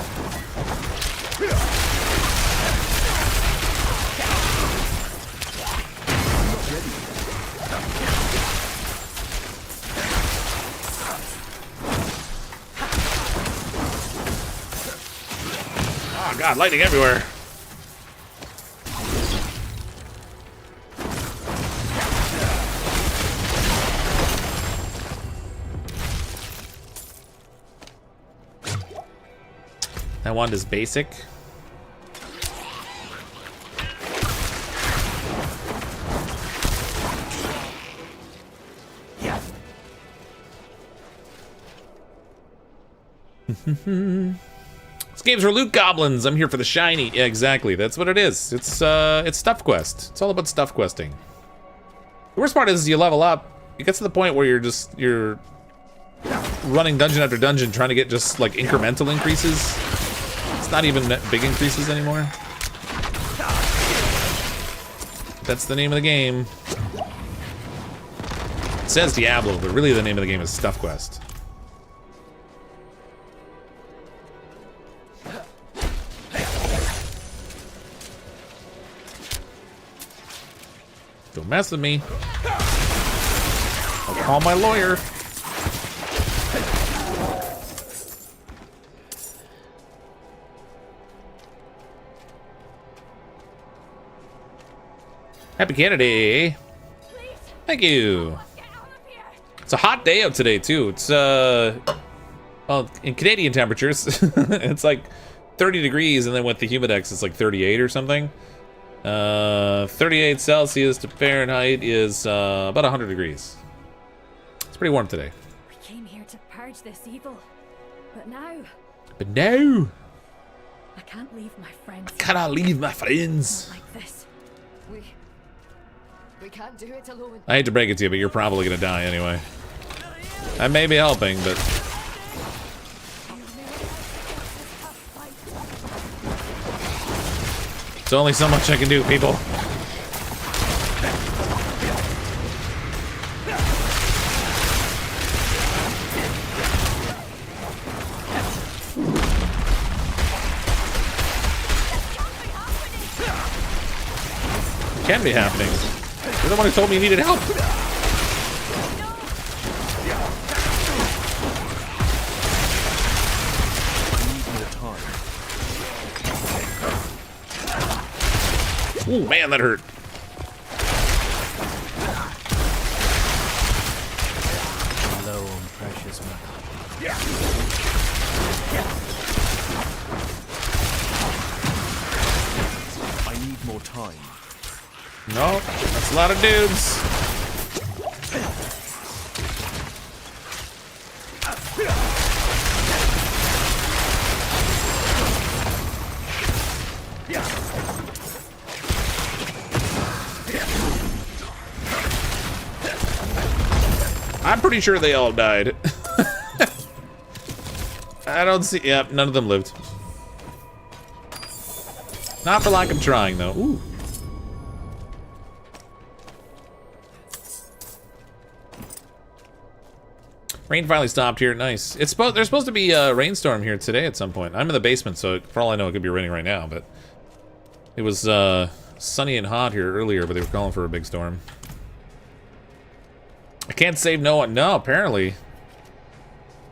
Oh god, lightning everywhere. I want is basic. This game's for loot goblins. I'm here for the shiny. Yeah, exactly. That's what it is. It's stuff quest. It's all about stuff questing. The worst part is you level up. It gets to the point where you're running dungeon after dungeon trying to get just like incremental increases. It's not even big increases anymore. That's the name of the game. It says Diablo, but really the name of the game is Stuff Quest. Don't mess with me. I'll call my lawyer. Happy Canada Day. Thank you. It's a hot day out today too. It's well, in Canadian temperatures, it's like 30 degrees, and then with the humidex, it's like 38 or something. 38 Celsius to Fahrenheit is about 100 degrees. It's pretty warm today. We came here to purge this evil, but now I can't leave my friends. Cannot leave my friends. Not like this. We can't do it alone. I hate to break it to you, but you're probably gonna die anyway. I may be helping, but it's only so much I can do, people. It can be happening. You're the one who told me you needed help. Ooh, man, that hurt. Low on precious metal. I need more time. No, that's a lot of dudes. I'm pretty sure they all died. I don't see. Yep, none of them lived. Not for lack of trying, though. Ooh. Rain finally stopped here. Nice. There's supposed to be a rainstorm here today at some point. I'm in the basement, so for all I know, it could be raining right now. But it was sunny and hot here earlier, but they were calling for a big storm. I can't save no one. No, apparently.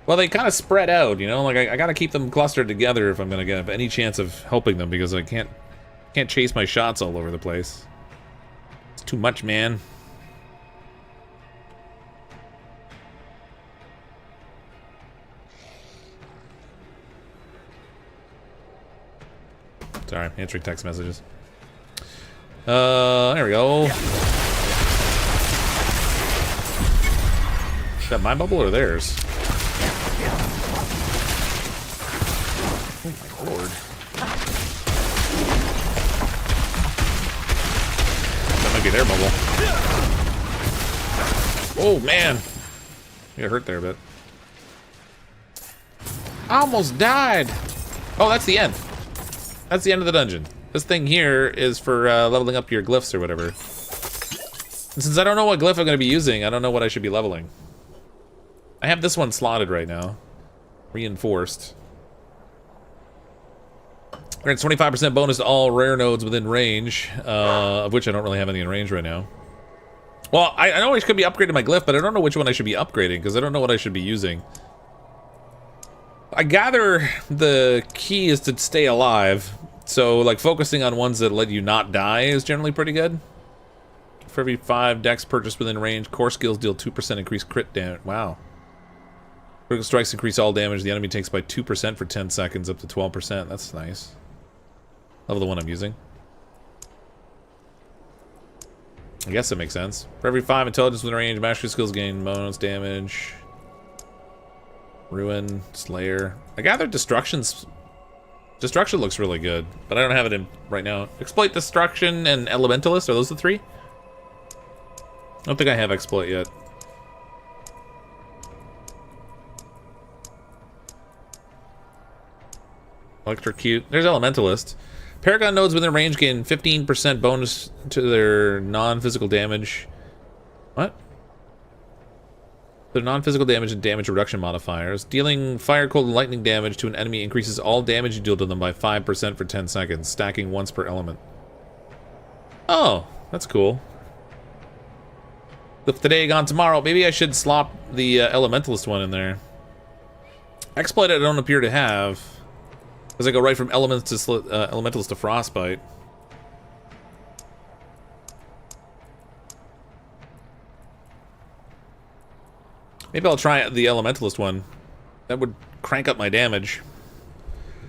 Well, they kind of spread out, you know? Like, I gotta keep them clustered together if I'm gonna get any chance of helping them, because I can't chase my shots all over the place. It's too much, man. Sorry, answering text messages. There we go. Is that my bubble or theirs? Oh my lord. That might be their bubble. Oh man. You got hurt there a bit. I almost died. Oh, that's the end. That's the end of the dungeon. This thing here is for leveling up your glyphs or whatever. And since I don't know what glyph I'm going to be using, I don't know what I should be leveling. I have this one slotted right now. Reinforced. Grants 25% bonus to all rare nodes within range, of which I don't really have any in range right now. Well, I know I could be upgrading my glyph, but I don't know which one I should be upgrading, because I don't know what I should be using. I gather the key is to stay alive, so like focusing on ones that let you not die is generally pretty good. For every 5 dex purchased within range, core skills deal 2% increased crit damage. Wow. Critical strikes increase all damage the enemy takes by 2% for 10 seconds, up to 12%. That's nice. Love the one I'm using. I guess that makes sense. For every 5 intelligence within range, mastery skills gain bonus damage. Ruin, Slayer. I gather Destruction looks really good, but I don't have it in right now. Exploit, Destruction, and Elementalist, are those the 3? I don't think I have Exploit yet. Electrocute. There's Elementalist. Paragon nodes within range gain 15% bonus to their non-physical damage. What? Their non-physical damage and damage reduction modifiers. Dealing fire, cold, and lightning damage to an enemy increases all damage you deal to them by 5% for 10 seconds, stacking once per element. Oh, that's cool. Lift today, gone tomorrow. Maybe I should slop the Elementalist one in there. Exploit I don't appear to have. Because I go right from Elementalist to Frostbite. Maybe I'll try the Elementalist one. That would crank up my damage.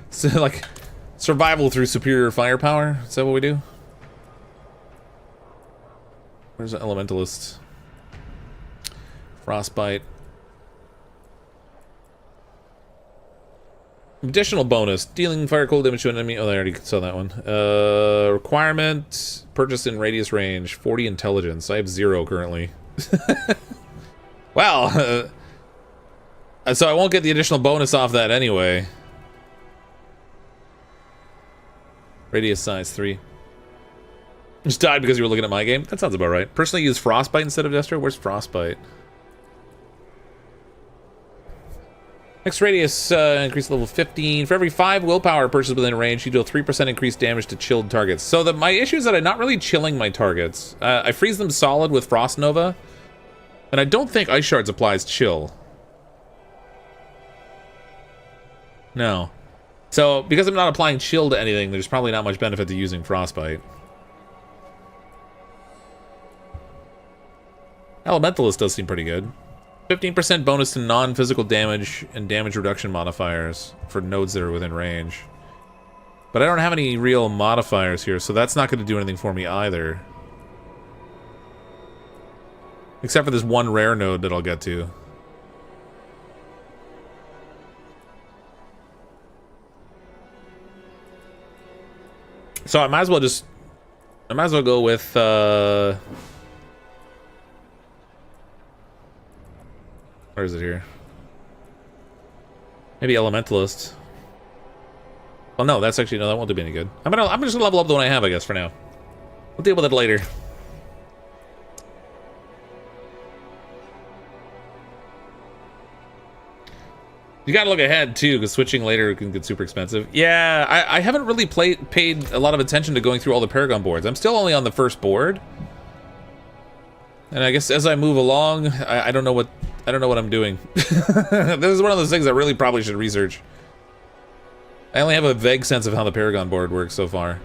So, like, survival through superior firepower? Is that what we do? Where's the Elementalist? Frostbite. Additional bonus. Dealing fire cold damage to an enemy. Oh, I already saw that one. Requirement. Purchase in radius range. 40 intelligence. I have 0 currently. Well, so I won't get the additional bonus off that anyway. Radius size 3. Just died because you were looking at my game? That sounds about right. Personally use Frostbite instead of Destro? Where's Frostbite? Next radius increase level 15. For every 5 willpower purchased within range, you deal 3% increased damage to chilled targets. So my issue is that I'm not really chilling my targets. I freeze them solid with Frost Nova. And I don't think Ice Shards applies chill. No. So, because I'm not applying chill to anything, there's probably not much benefit to using Frostbite. Elementalist does seem pretty good. 15% bonus to non-physical damage and damage reduction modifiers for nodes that are within range. But I don't have any real modifiers here, so that's not going to do anything for me either. Except for this one rare node that I'll get to. So I might as well go with where is it here? Maybe Elementalist. Well, no, that's actually, no, that won't do me any good. I'm just gonna level up the one I have, I guess, for now. We'll deal with it later. You gotta look ahead too, because switching later can get super expensive. Yeah, I haven't really paid a lot of attention to going through all the Paragon boards. I'm still only on the first board, and I guess as I move along, I don't know what I'm doing. This is one of those things I really probably should research. I only have a vague sense of how the Paragon board works so far,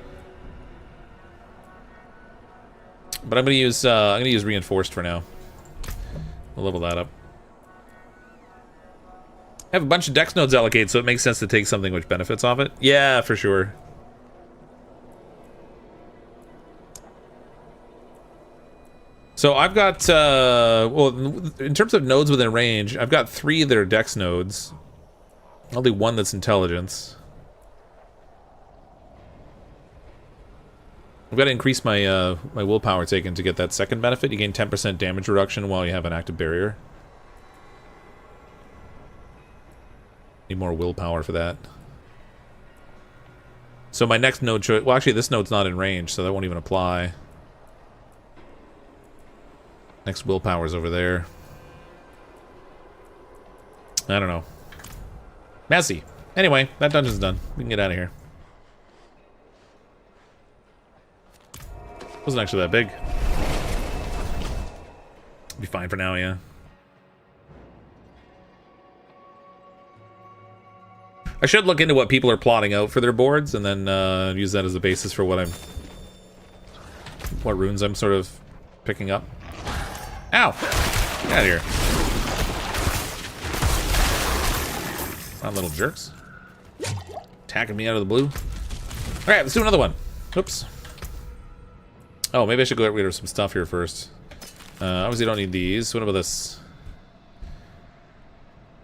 but I'm gonna use reinforced for now. We'll level that up. I have a bunch of dex nodes allocated, so it makes sense to take something which benefits off it. Yeah, for sure. So I've got, well, in terms of nodes within range, I've got 3 that are dex nodes. Only 1 that's intelligence. I've got to increase my my willpower taken to get that second benefit. You gain 10% damage reduction while you have an active barrier. Need more willpower for that. So my next node choice... Well, actually, this node's not in range, so that won't even apply. Next willpower's over there. I don't know. Messy. Anyway, that dungeon's done. We can get out of here. Wasn't actually that big. Be fine for now, yeah. I should look into what people are plotting out for their boards, and then use that as a basis for what runes I'm sort of picking up. Ow! Get out of here. Fun little jerks. Attacking me out of the blue. Alright, let's do another one. Oops. Oh, maybe I should go get rid of some stuff here first. Obviously don't need these. What about this?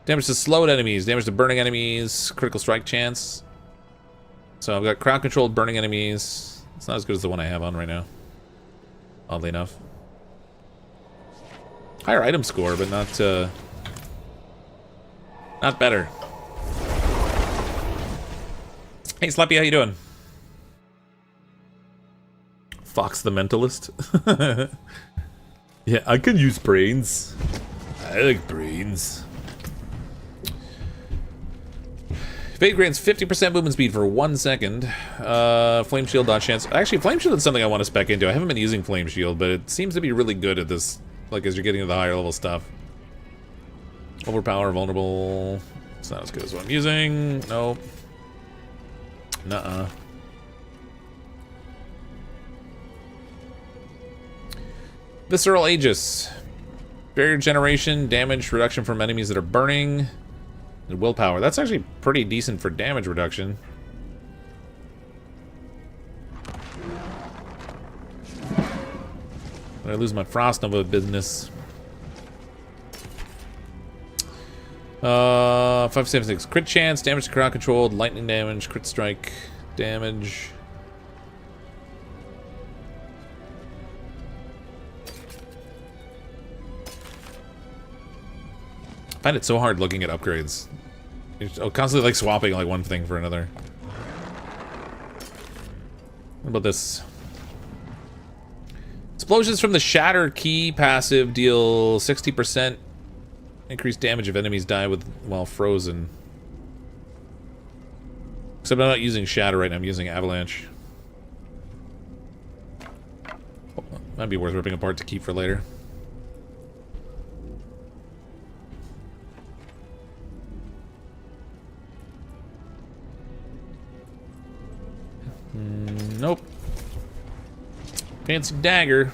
Damage to slowed enemies, damage to burning enemies, critical strike chance. So I've got crowd controlled burning enemies. It's not as good as the one I have on right now. Oddly enough. Higher item score, but not better. Hey Slappy, how you doing? Fox the Mentalist. Yeah, I can use brains. I like brains. Fade grants 50% movement speed for 1 second. Flame shield dodge chance. Actually, flame shield is something I want to spec into. I haven't been using flame shield, but it seems to be really good at this. Like as you're getting to the higher level stuff. Overpower, vulnerable. It's not as good as what I'm using. Nope. Nuh-uh. Visceral Aegis. Barrier generation, damage reduction from enemies that are burning. And willpower. That's actually pretty decent for damage reduction. But I lose my Frost Nova business. 576. Crit chance, damage to crowd controlled, lightning damage, crit strike, damage. I find it so hard looking at upgrades. You're constantly like swapping like one thing for another. What about this? Explosions from the Shatter Key passive deal 60% increased damage if enemies die while frozen. Except I'm not using Shatter right now, I'm using Avalanche. Might be worth ripping apart to keep for later. Nope. Fancy dagger.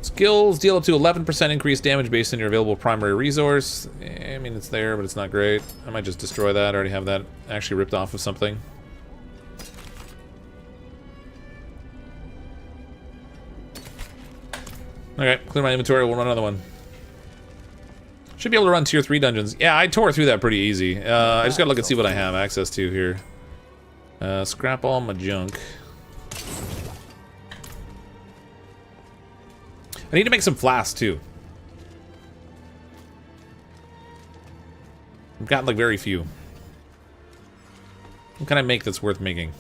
Skills deal up to 11% increased damage based on your available primary resource. I mean, it's there, but it's not great. I might just destroy that. I already have that actually ripped off of something. Okay, clear my inventory. We'll run another one. Should be able to run tier 3 dungeons. Yeah, I tore through that pretty easy. I just gotta look and see what I have access to here. Scrap all my junk. I need to make some flasks too. I've got like very few. What can I make that's worth making?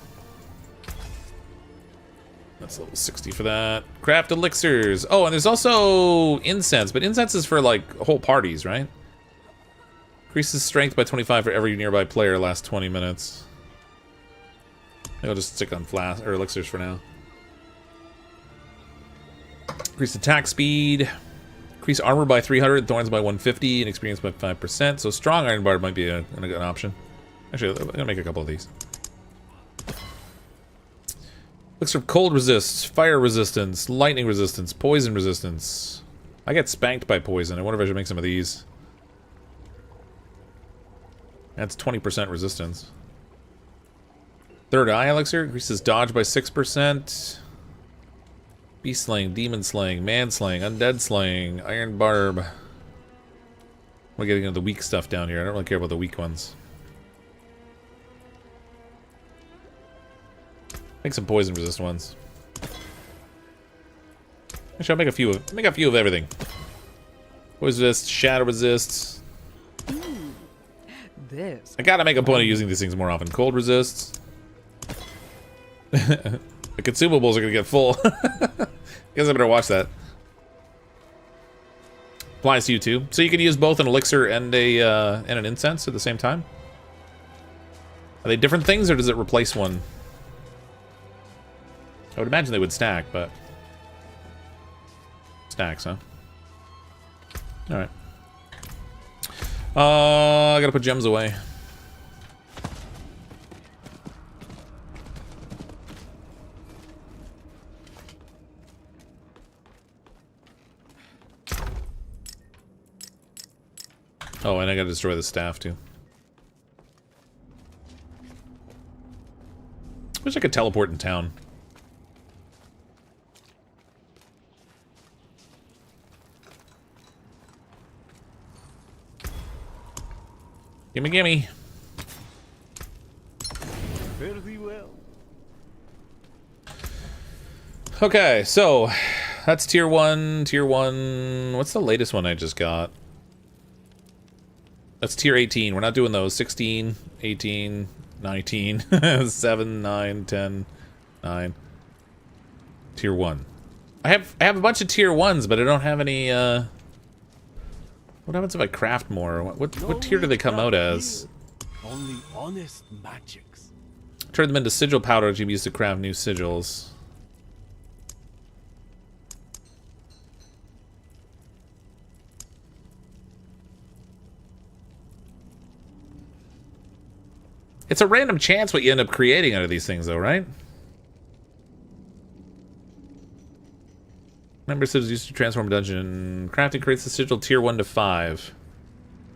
That's level 60 for that. Craft elixirs. Oh, and there's also incense, but incense is for like whole parties, right? Increases strength by 25 for every nearby player, last 20 minutes. I'll just stick on flask or elixirs for now. Increase attack speed. Increase armor by 300, thorns by 150, and experience by 5%. So strong iron bar might be an option. Actually, I'm gonna make a couple of these. Elixir of cold resist, fire resistance, lightning resistance, poison resistance. I get spanked by poison. I wonder if I should make some of these. That's 20% resistance. Third eye elixir increases dodge by 6%. Beast slaying, demon slaying, man slaying, undead slaying, iron barb. We're getting into the weak stuff down here. I don't really care about the weak ones. Make some poison resist ones. Actually, I'll make a few of everything. Poison resist, shadow resist. This. I gotta make a point of using these things more often. Cold resist. The consumables are gonna get full. Guess I better watch that. Applies to you too. So you can use both an elixir and an incense at the same time. Are they different things, or does it replace one? I would imagine they would stack, but stacks, huh? All right. I gotta put gems away. Oh, and I gotta destroy the staff too. Wish I could teleport in town. Gimme, gimme. Very well. Okay, so that's tier 1, tier 1. What's the latest one I just got? That's tier 18. We're not doing those. 16, 18, 19, 7, 9, 10, 9. Tier 1. I have a bunch of tier 1s, but I don't have any what happens if I craft more? What tier do they come out as? Only honest magics. Turn them into sigil powder which you use to craft new sigils. It's a random chance what you end up creating out of these things, though, right? Member sigils used to transform dungeon. Crafting creates the sigil tier 1 to 5.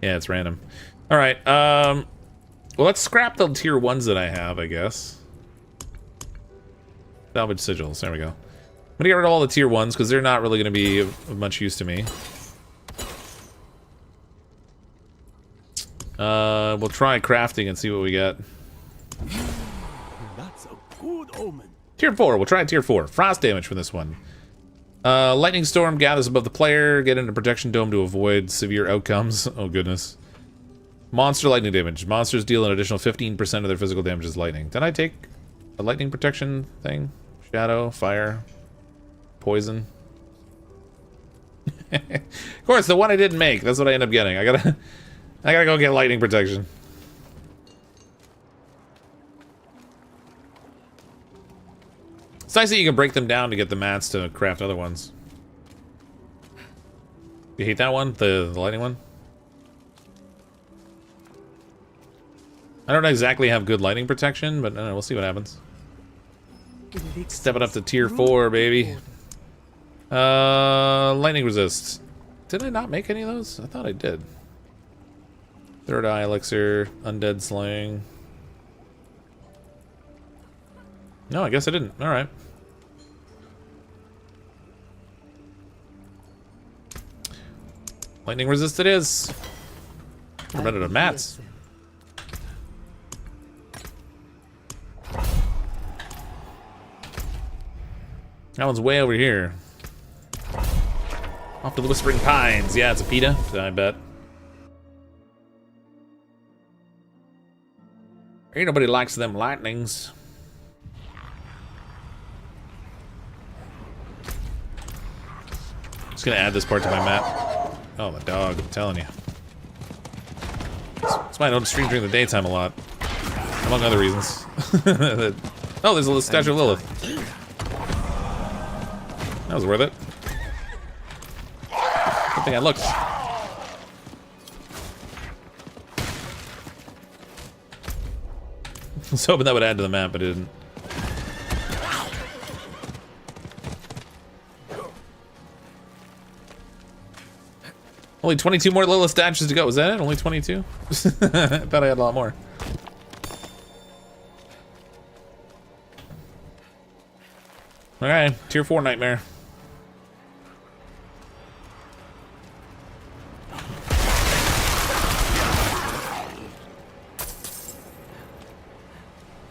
Yeah, it's random. Alright, well, let's scrap the tier 1s that I have, I guess. Salvage sigils, there we go. I'm gonna get rid of all the tier 1s, because they're not really gonna be of much use to me. We'll try crafting and see what we get. That's a good omen. Tier 4, we'll try tier 4. Frost damage for this one. Lightning storm gathers above the player. Get into protection dome to avoid severe outcomes. Oh goodness. Monster lightning damage. Monsters deal an additional 15% of their physical damage as lightning. Did I take a lightning protection thing? Shadow, fire, poison. Of course, the one I didn't make. That's what I end up getting. I gotta go get lightning protection. It's nice that you can break them down to get the mats to craft other ones. You hate that one? The lightning one? I don't exactly have good lightning protection, but we'll see what happens. Stepping up to tier 4, baby. Lightning resist. Did I not make any of those? I thought I did. Third eye elixir, undead slaying. No, I guess I didn't. Alright. Lightning resist it is. I'm running out of mats. That one's way over here. Off to the Whispering Pines. Yeah, it's a PETA, I bet. Ain't nobody likes them lightnings. Just gonna add this part to my map. Oh, the dog, I'm telling you. That's why I don't stream during the daytime a lot. Among other reasons. Oh, there's a little statue of Lilith. That was worth it. Good thing I looked. I was hoping that would add to the map, but it didn't. Only 22 more Lilith statues to go. Was that it? Only 22? I thought I had a lot more. Okay, tier 4 nightmare.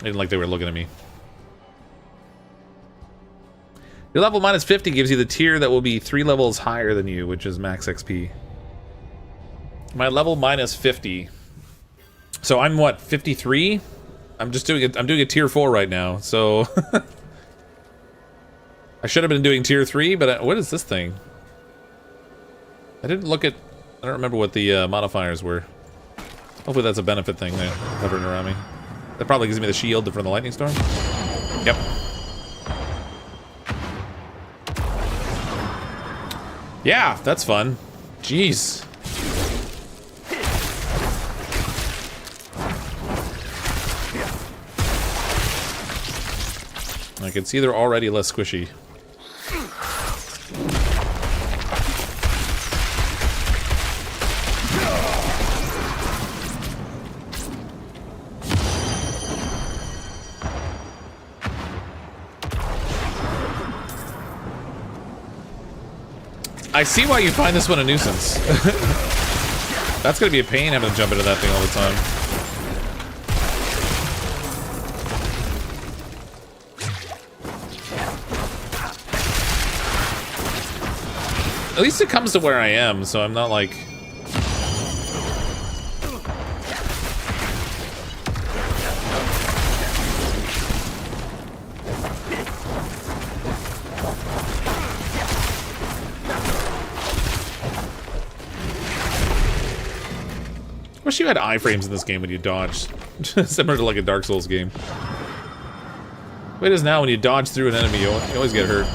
I didn't like they were looking at me. Your level minus 50 gives you the tier that will be 3 levels higher than you, which is max XP. My level minus 50. So I'm what, 53? I'm just doing it. I'm doing a tier 4 right now, so I should have been doing tier 3, but what is this thing? I didn't look at. I don't remember what the modifiers were. Hopefully that's a benefit thing there hovering around me. That probably gives me the shield from the lightning storm. Yep. Yeah, that's fun. Jeez. I can see they're already less squishy. I see why you find this one a nuisance. That's gonna be a pain having to jump into that thing all the time. At least it comes to where I am, so I'm not like... Wish you had iframes in this game when you dodge. Similar to like a Dark Souls game. The way it is now, when you dodge through an enemy, you always get hurt.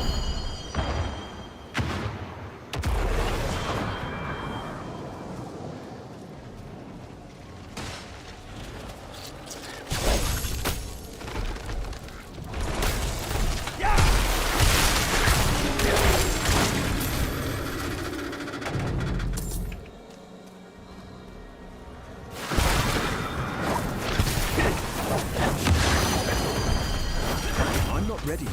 Ready yet?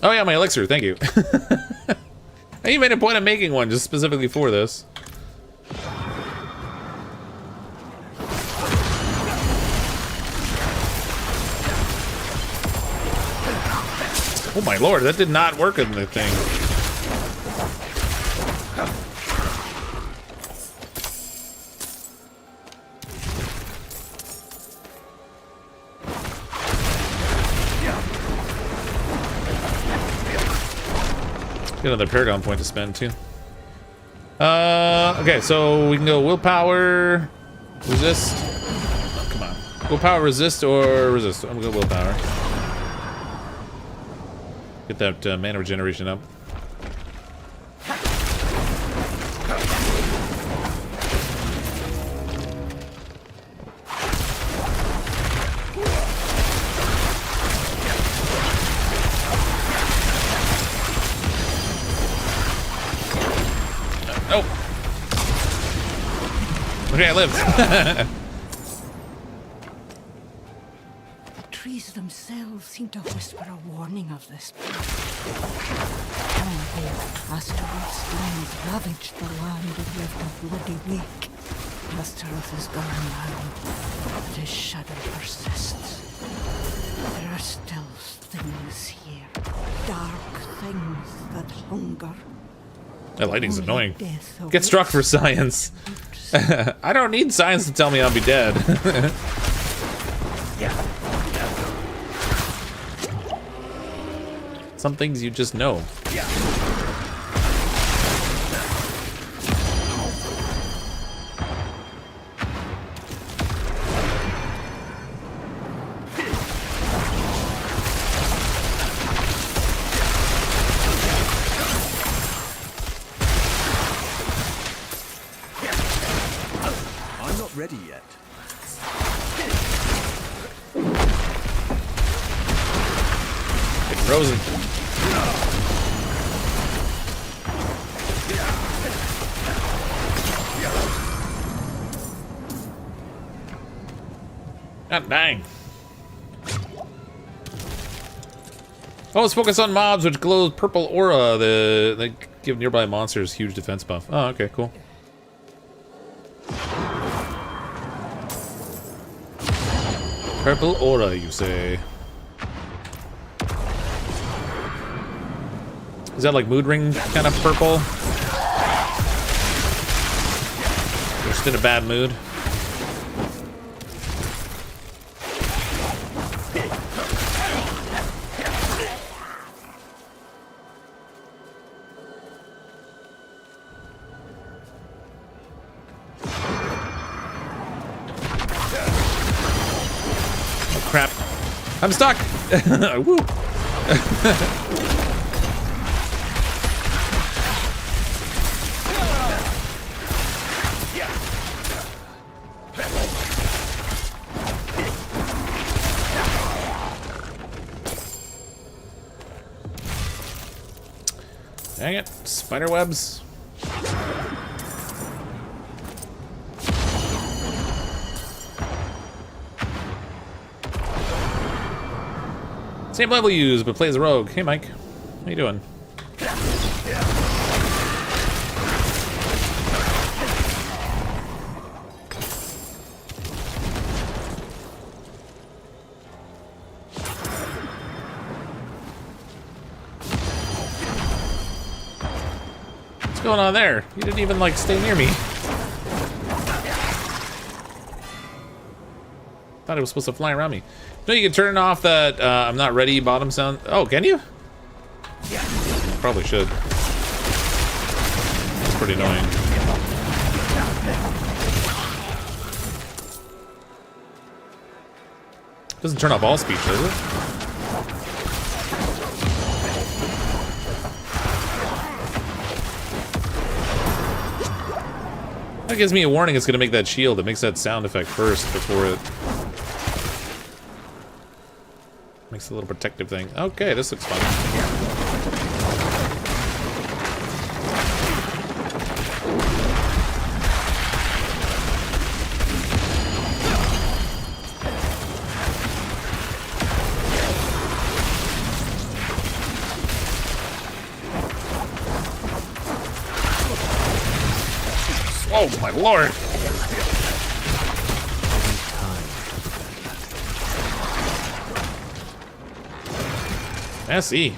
Oh yeah, my elixir, thank you. You made a point of making one just specifically for this. Oh my lord, that did not work in the thing. Get another Paragon point to spend too. Okay, so we can go willpower, resist. Oh, come on, willpower, resist, or resist. I'm gonna go willpower. Get that mana regeneration up. Oh. Okay, I lived. The trees themselves seem to whisper a warning of this place. Long ago, Astaroth's flames ravaged the land and left a bloody wake. Astaroth is gone now, but his shadow persists. There are still things here, dark things that hunger. That lighting's annoying. Death Get struck for science. I don't need science to tell me I'll be dead. Some things you just know. Ready yet? Get frozen. God dang. Oh, let's focus on mobs which glow purple aura. They give nearby monsters huge defense buff. Oh, okay, cool. Purple aura, you say? Is that like mood ring kind of purple? Just in a bad mood. Crap. I'm stuck! Woo! Dang it. Spider webs. Same level used, but plays a rogue. Hey, Mike. How you doing? What's going on there? You didn't even, like, stay near me. Thought it was supposed to fly around me. No, you can turn off that I'm not ready bottom sound. Oh, can you? Probably should. It's pretty annoying. Doesn't turn off all speech, does it? That gives me a warning it's gonna make that shield. It makes that sound effect first before it makes a little protective thing. Okay, this looks fun. Oh my lord! I see.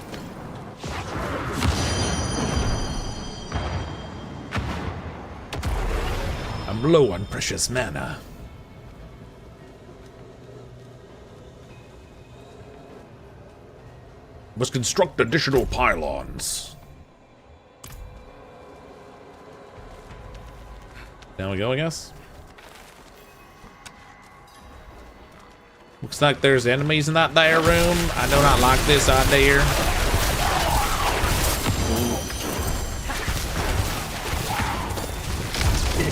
I'm low on precious mana. Must construct additional pylons. Down we go, I guess. Looks like there's enemies in that there room. I do not like this idea.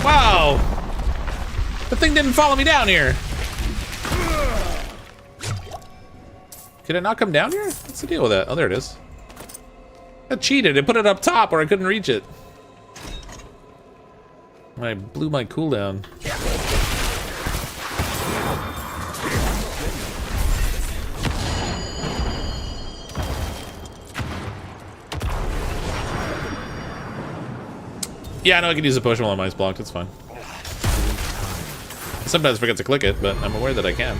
Wow! The thing didn't follow me down here. Could it not come down here? What's the deal with that? Oh, there it is. I cheated. It put it up top where I couldn't reach it. I blew my cooldown. Yeah, I know I can use a potion while my ice blocked. It's fine. I sometimes forget to click it, but I'm aware that I can.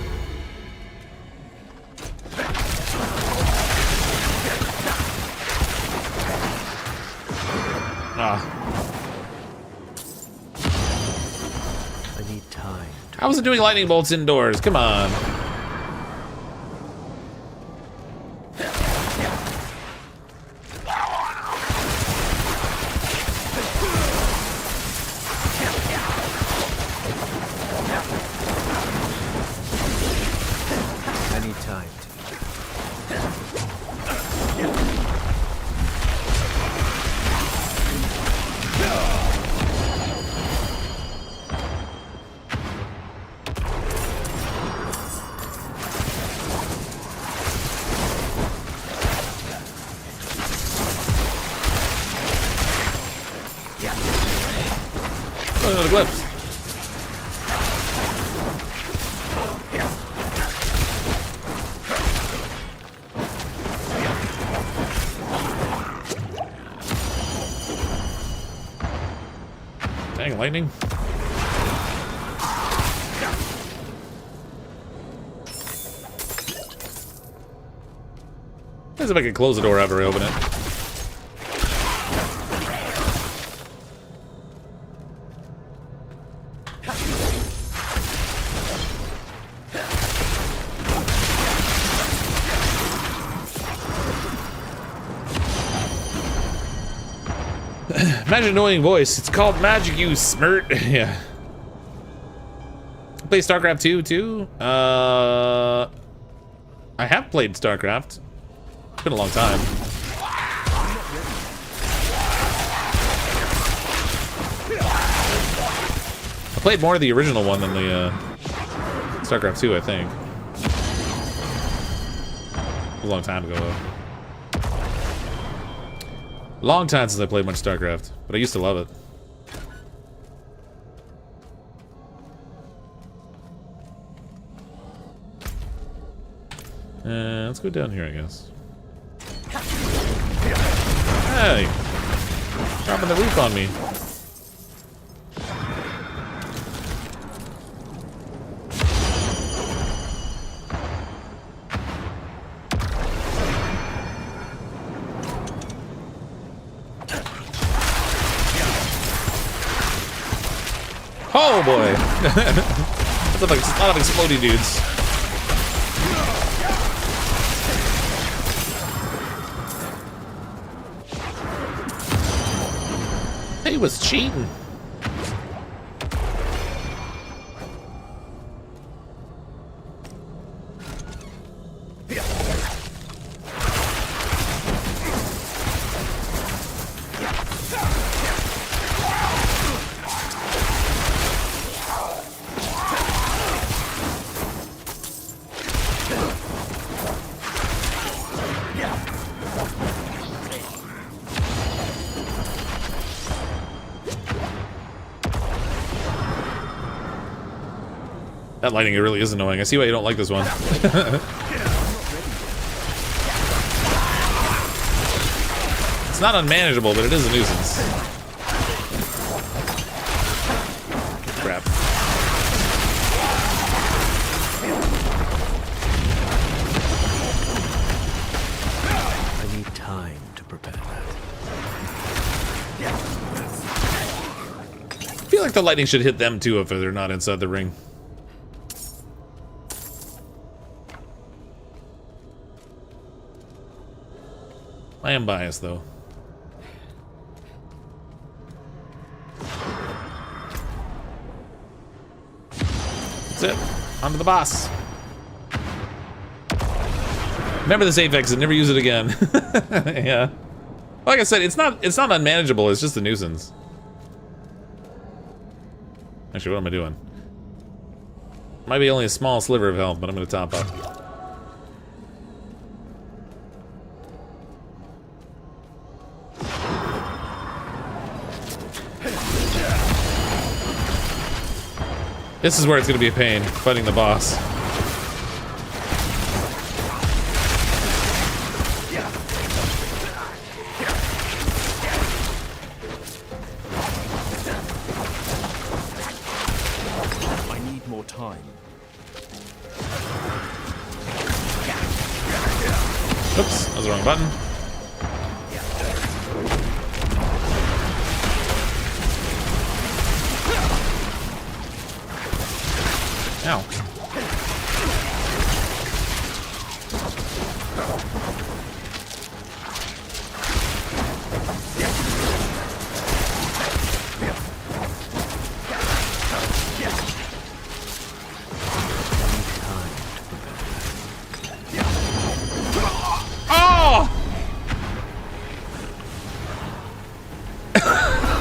Ah. I need time. How was it doing lightning bolts indoors? Come on. I need time. Oh, the glyphs. Dang, lightning. Let's see if I can close the door after I open it. Imagine an annoying voice. It's called magic, you smirt. Yeah. Play StarCraft 2 too? I have played StarCraft. It's been a long time. I played more of the original one than the StarCraft 2, I think. A long time ago though. Long time since I played much StarCraft, but I used to love it. Let's go down here, I guess. Hey! Dropping the roof on me. Oh boy! That's like a lot of exploding dudes. He was cheating. That lighting, it really is annoying. I see why you don't like this one. It's not unmanageable, but it is a nuisance. Crap. I need time to prepare that. I feel like the lightning should hit them too if they're not inside the ring. I am biased, though. That's it. On to the boss. Remember the save exit, never use it again. Yeah. Like I said, it's not unmanageable, it's just a nuisance. Actually, what am I doing? Might be only a small sliver of health, but I'm gonna top up. This is where it's gonna be a pain, fighting the boss. I need more time. Oops, that was the wrong button. Ow. Oh!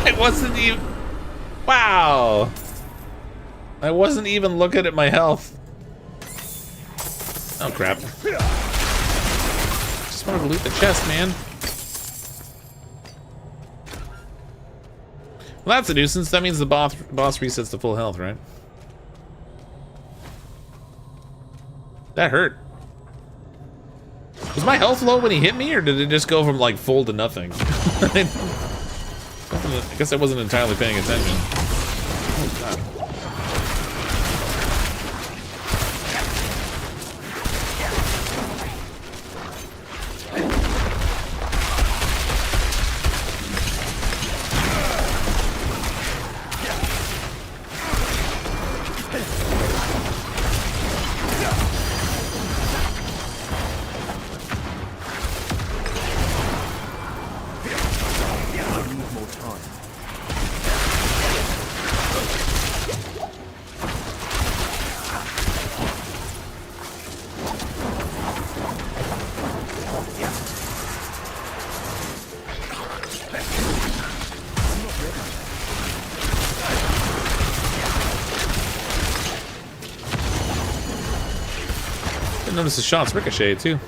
It wasn't even... Wow. I wasn't even looking at my health. Oh crap. Just wanted to loot the chest, man. Well, that's a nuisance. That means the boss resets to full health, right? That hurt. Was my health low when he hit me, or did it just go from like full to nothing? I guess I wasn't entirely paying attention. Oh, God. I noticed the shots ricochet too.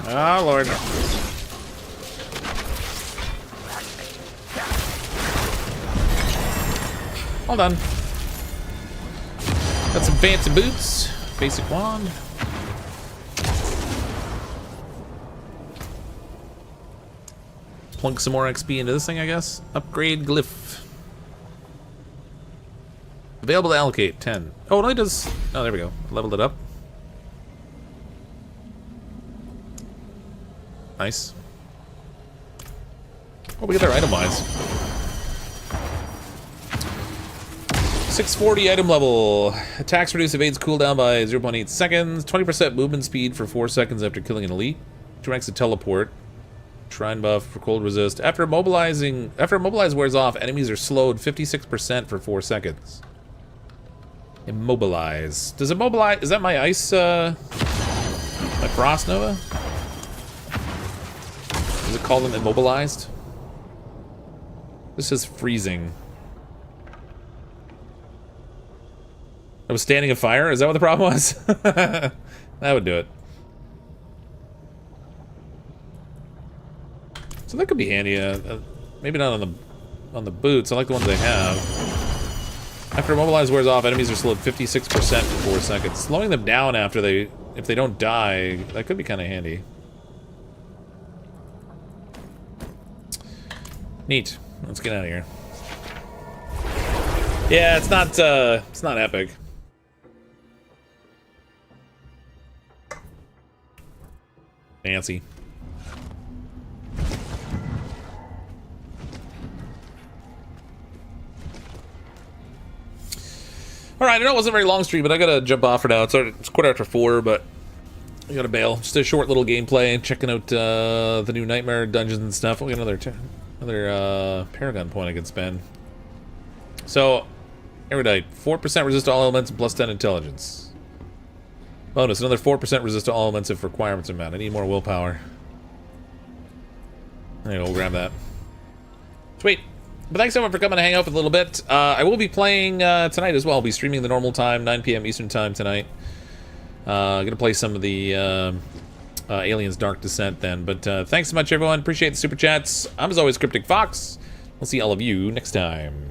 Oh Lord. All done. Got some fancy boots. Basic wand. Plunk some more XP into this thing, I guess. Upgrade glyph. Available to allocate, 10. Oh, it only does... Oh, there we go. Leveled it up. Nice. Oh, we got there item-wise. 640 item level. Attacks reduce evades cooldown by 0.8 seconds. 20% movement speed for 4 seconds after killing an elite. 2x a teleport. Shrine buff for cold resist. After immobilize wears off, enemies are slowed 56% for 4 seconds. Immobilize. Does immobilize... Is that my ice, my frost nova? Does it call them immobilized? This is freezing. I was standing in fire? Is that what the problem was? That would do it. So that could be handy. Maybe not on the boots. I like the ones they have. After immobilize wears off, enemies are slowed 56% for 4 seconds. Slowing them down after if they don't die, that could be kind of handy. Neat. Let's get out of here. Yeah, it's not epic. Fancy. Alright, I know it wasn't a very long stream, but I gotta jump off for now. It's 4:15, but I gotta bail. Just a short little gameplay, checking out the new Nightmare dungeons and stuff. We got another Paragon point I can spend. So, Erudite, 4% resist to all elements and plus 10 intelligence. Bonus, another 4% resist to all elements if requirements are met. I need more willpower. There you go, we'll grab that. Sweet. But thanks everyone for coming to hang out for a little bit. I will be playing tonight as well. I'll be streaming the normal time, 9 p.m. Eastern time tonight. Gonna play some of the Aliens Dark Descent then. But thanks so much everyone. Appreciate the super chats. I'm as always CrypticFox. We'll see all of you next time.